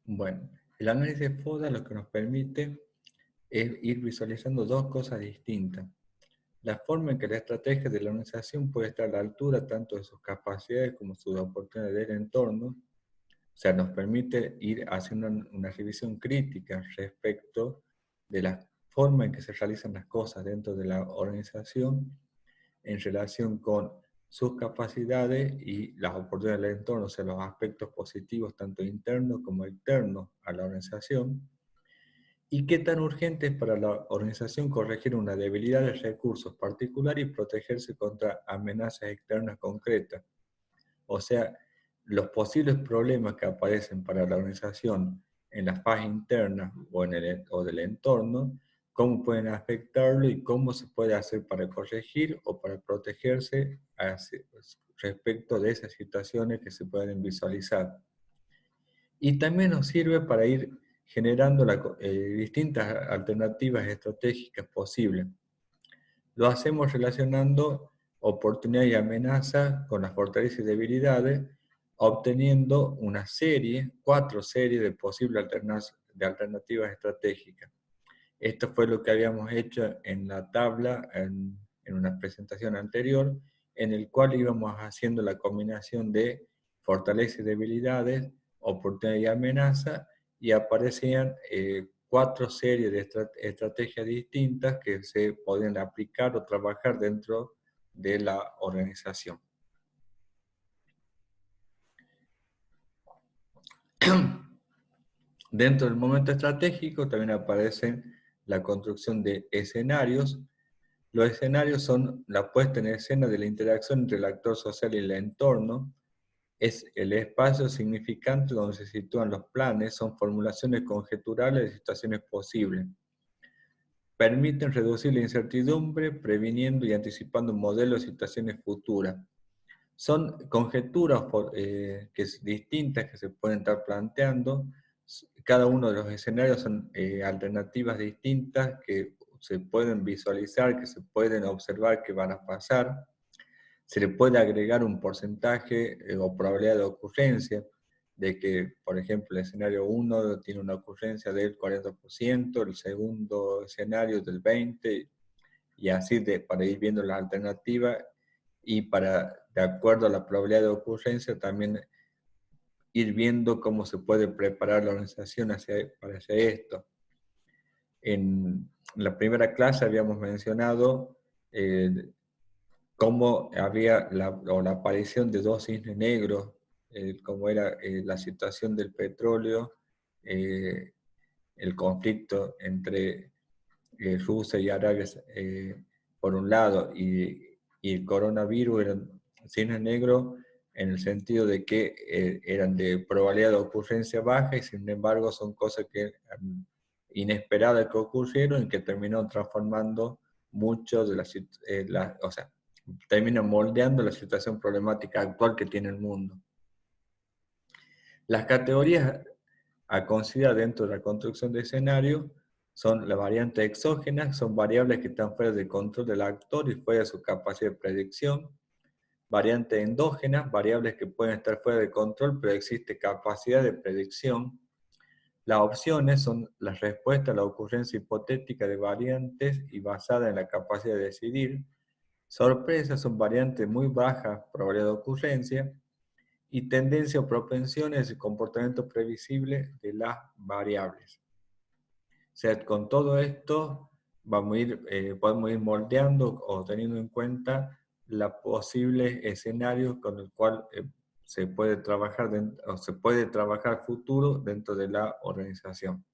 Bueno, el análisis FODA lo que nos permite es ir visualizando dos cosas distintas. La forma en que la estrategia de la organización puede estar a la altura tanto de sus capacidades como sus oportunidades del entorno. O sea, nos permite ir haciendo una revisión crítica respecto de la forma en que se realizan las cosas dentro de la organización en relación con sus capacidades y las oportunidades del entorno, o sea, los aspectos positivos tanto internos como externos a la organización, y qué tan urgente es para la organización corregir una debilidad de recursos particular y protegerse contra amenazas externas concretas. O sea, los posibles problemas que aparecen para la organización en las fases internas o del entorno, cómo pueden afectarlo y cómo se puede hacer para corregir o para protegerse respecto de esas situaciones que se pueden visualizar. Y también nos sirve para ir generando distintas alternativas estratégicas posibles. Lo hacemos relacionando oportunidades y amenazas con las fortalezas y debilidades, obteniendo una serie, 4 series de posibles alternativas estratégicas. Esto fue lo que habíamos hecho en la tabla en una presentación anterior, en el cual íbamos haciendo la combinación de fortalezas y debilidades, oportunidad y amenaza, y aparecían 4 series de estrategias distintas que se pueden aplicar o trabajar dentro de la organización. Dentro del momento estratégico también aparece la construcción de escenarios. Los escenarios son la puesta en escena de la interacción entre el actor social y el entorno. Es el espacio significante donde se sitúan los planes, son formulaciones conjeturales de situaciones posibles. Permiten reducir la incertidumbre, previniendo y anticipando modelos de situaciones futuras. Son conjeturas distintas que se pueden estar planteando. Cada uno de los escenarios son alternativas distintas que se pueden visualizar, que se pueden observar que van a pasar. Se le puede agregar un porcentaje o probabilidad de ocurrencia, de que, por ejemplo, el escenario 1 tiene una ocurrencia del 40%, el segundo escenario del 20%, y así para ir viendo las alternativas y de acuerdo a la probabilidad de ocurrencia, también ir viendo cómo se puede preparar la organización para hacer esto. En la primera clase habíamos mencionado cómo había la aparición de 2 cisnes negros, cómo era la situación del petróleo, el conflicto entre Rusia y Arabia por un lado, y el coronavirus eran cisnes negros en el sentido de que eran de probabilidad de ocurrencia baja y sin embargo son cosas inesperadas que ocurrieron y que terminaron transformando mucho de terminan moldeando la situación problemática actual que tiene el mundo. Las categorías a considerar dentro de la construcción de escenario son las variantes exógenas, son variables que están fuera del control del actor y fuera de su capacidad de predicción. Variantes endógenas, variables que pueden estar fuera de control, pero existe capacidad de predicción. Las opciones son las respuestas a la ocurrencia hipotética de variantes y basada en la capacidad de decidir. Sorpresas son variantes muy bajas, probabilidad de ocurrencia. Y tendencia o propensiones y comportamiento previsible de las variables. O sea, con todo esto podemos ir moldeando o teniendo en cuenta los posibles escenarios con el cual se puede trabajar futuro dentro de la organización.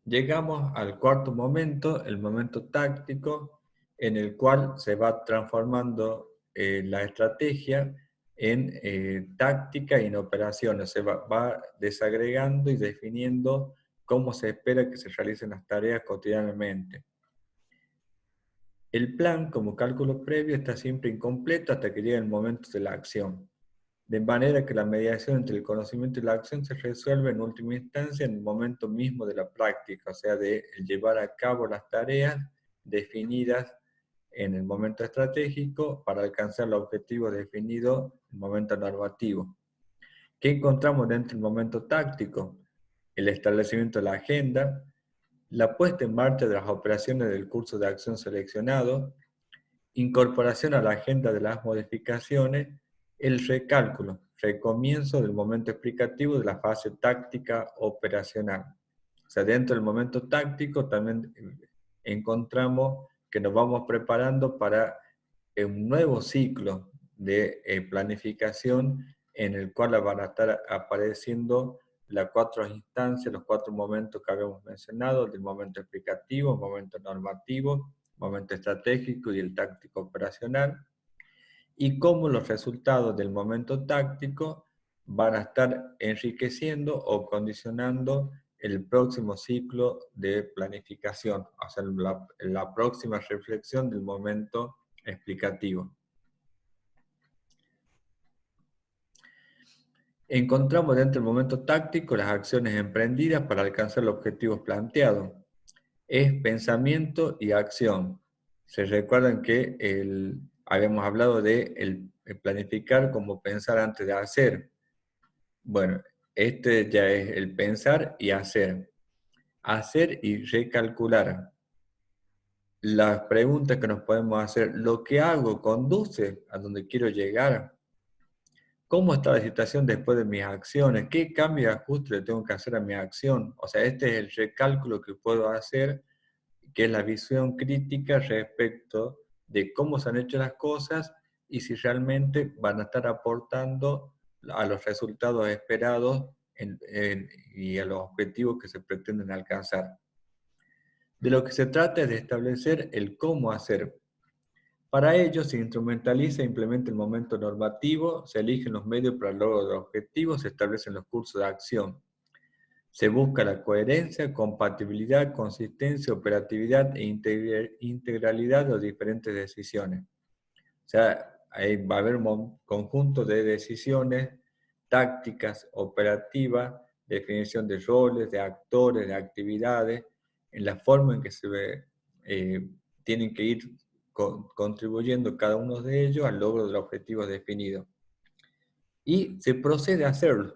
Llegamos al cuarto momento, el momento táctico, en el cual se va transformando la estrategia en táctica y en operaciones. Se va desagregando y definiendo cómo se espera que se realicen las tareas cotidianamente. El plan, como cálculo previo, está siempre incompleto hasta que llegue el momento de la acción. De manera que la mediación entre el conocimiento y la acción se resuelve en última instancia en el momento mismo de la práctica, o sea, de llevar a cabo las tareas definidas en el momento estratégico para alcanzar el objetivo definido en el momento normativo. ¿Qué encontramos dentro del momento táctico? El establecimiento de la agenda, la puesta en marcha de las operaciones del curso de acción seleccionado, incorporación a la agenda de las modificaciones, el recálculo, recomienzo del momento explicativo de la fase táctica operacional. O sea, dentro del momento táctico también encontramos que nos vamos preparando para un nuevo ciclo de planificación en el cual van a estar apareciendo las 4 instancias, los 4 momentos que habíamos mencionado, el momento explicativo, el momento normativo, momento estratégico y el táctico operacional, y cómo los resultados del momento táctico van a estar enriqueciendo o condicionando el próximo ciclo de planificación, o sea, la próxima reflexión del momento explicativo. Encontramos dentro del momento táctico las acciones emprendidas para alcanzar los objetivos planteados. Es pensamiento y acción. Se recuerdan que habíamos hablado de el planificar como pensar antes de hacer. Bueno, este ya es el pensar y hacer. Hacer y recalcular. Las preguntas que nos podemos hacer, ¿lo que hago conduce a donde quiero llegar? ¿cómo está la situación después de mis acciones? ¿Qué cambio y ajuste le tengo que hacer a mi acción? O sea, este es el recálculo que puedo hacer, que es la visión crítica respecto de cómo se han hecho las cosas y si realmente van a estar aportando a los resultados esperados y a los objetivos que se pretenden alcanzar. De lo que se trata es de establecer el cómo hacer. Para ello se instrumentaliza e implementa el momento normativo, se eligen los medios para el logro de los objetivos, se establecen los cursos de acción. Se busca la coherencia, compatibilidad, consistencia, operatividad e integralidad de las diferentes decisiones. O sea, ahí va a haber un conjunto de decisiones, tácticas, operativas, definición de roles, de actores, de actividades, en la forma en que tienen que ir contribuyendo cada uno de ellos al logro del objetivo definido. Y se procede a hacerlo.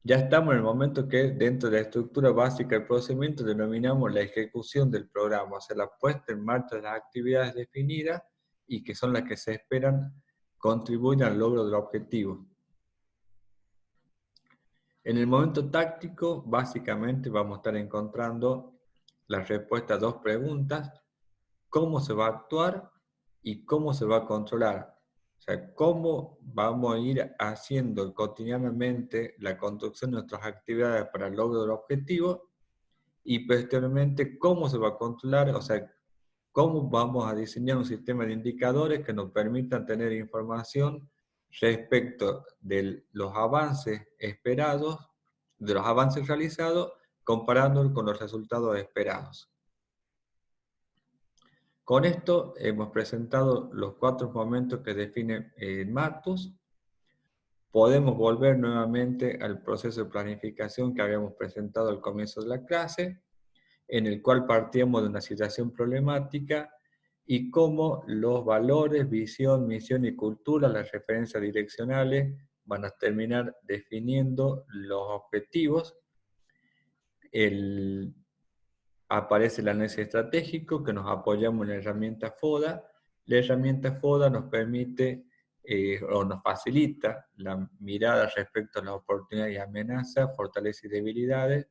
Ya estamos en el momento que dentro de la estructura básica del procedimiento denominamos la ejecución del programa, o sea, la puesta en marcha de las actividades definidas y que son las que se esperan contribuyen al logro del objetivo. En el momento táctico, básicamente vamos a estar encontrando la respuesta a dos preguntas: ¿cómo se va a actuar y cómo se va a controlar? O sea, cómo vamos a ir haciendo cotidianamente la conducción de nuestras actividades para el logro del objetivo, y posteriormente cómo se va a controlar, o sea, cómo vamos a diseñar un sistema de indicadores que nos permitan tener información respecto de los avances esperados, de los avances realizados, comparándolos con los resultados esperados. Con esto hemos presentado los 4 momentos que define Matus. Podemos volver nuevamente al proceso de planificación que habíamos presentado al comienzo de la clase, en el cual partíamos de una situación problemática y cómo los valores, visión, misión y cultura, las referencias direccionales, van a terminar definiendo los objetivos. Aparece el análisis estratégico, que nos apoyamos en la herramienta FODA. La herramienta FODA nos permite o nos facilita la mirada respecto a las oportunidades y amenazas, fortalezas y debilidades,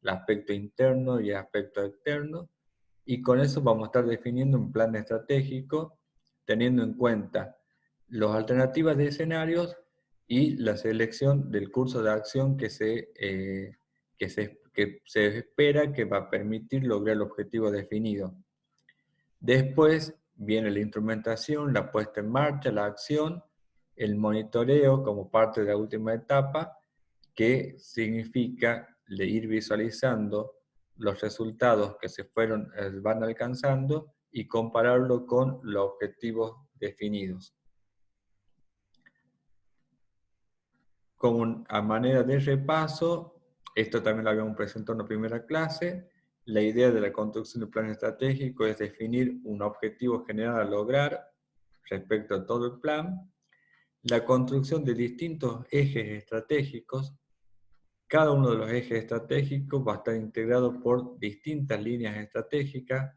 el aspecto interno y el aspecto externo, y con eso vamos a estar definiendo un plan estratégico teniendo en cuenta las alternativas de escenarios y la selección del curso de acción que se espera que va a permitir lograr el objetivo definido. Después viene la instrumentación, la puesta en marcha, la acción, el monitoreo como parte de la última etapa, que significa ir visualizando los resultados que se van alcanzando y compararlo con los objetivos definidos. Como a manera de repaso, esto también lo habíamos presentado en la primera clase, la idea de la construcción del plan estratégico es definir un objetivo general a lograr respecto a todo el plan, la construcción de distintos ejes estratégicos. Cada uno de los ejes estratégicos va a estar integrado por distintas líneas estratégicas,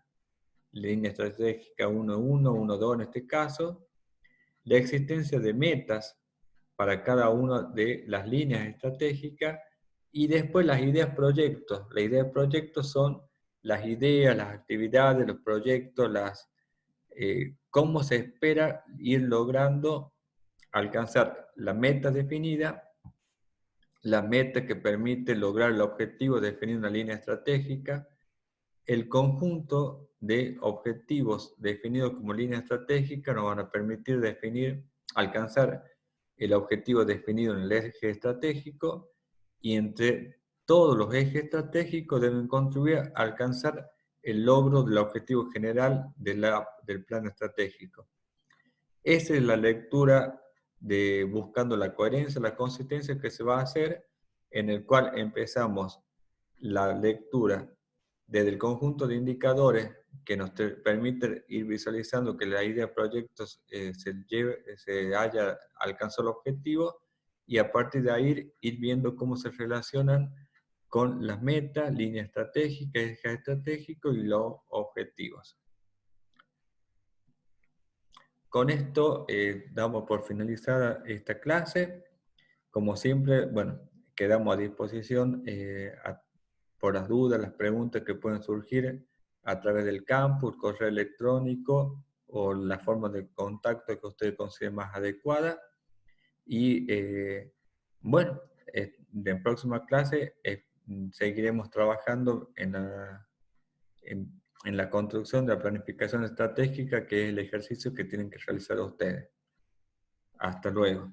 línea estratégica 1.1, 1.2 en este caso, la existencia de metas para cada una de las líneas estratégicas, y después las ideas proyectos. Las ideas proyectos son las ideas, las actividades, los proyectos, cómo se espera ir logrando alcanzar la meta definida, la meta que permite lograr el objetivo de definir una línea estratégica, el conjunto de objetivos definidos como línea estratégica nos van a permitir alcanzar el objetivo definido en el eje estratégico, y entre todos los ejes estratégicos deben contribuir a alcanzar el logro del objetivo general del plan estratégico. Esa es la lectura de buscando la coherencia, la consistencia que se va a hacer, en el cual empezamos la lectura desde el conjunto de indicadores que nos permite ir visualizando que la idea de proyectos se haya alcanzado el objetivo, y a partir de ahí ir viendo cómo se relacionan con las metas, líneas estratégicas, ejes estratégicos y los objetivos. Con esto damos por finalizada esta clase. Como siempre, bueno, quedamos a disposición por las dudas, las preguntas que pueden surgir a través del campus, correo electrónico o la forma de contacto que usted considere más adecuada. Y bueno, en próxima clase seguiremos trabajando en la construcción de la planificación estratégica, que es el ejercicio que tienen que realizar ustedes. Hasta luego.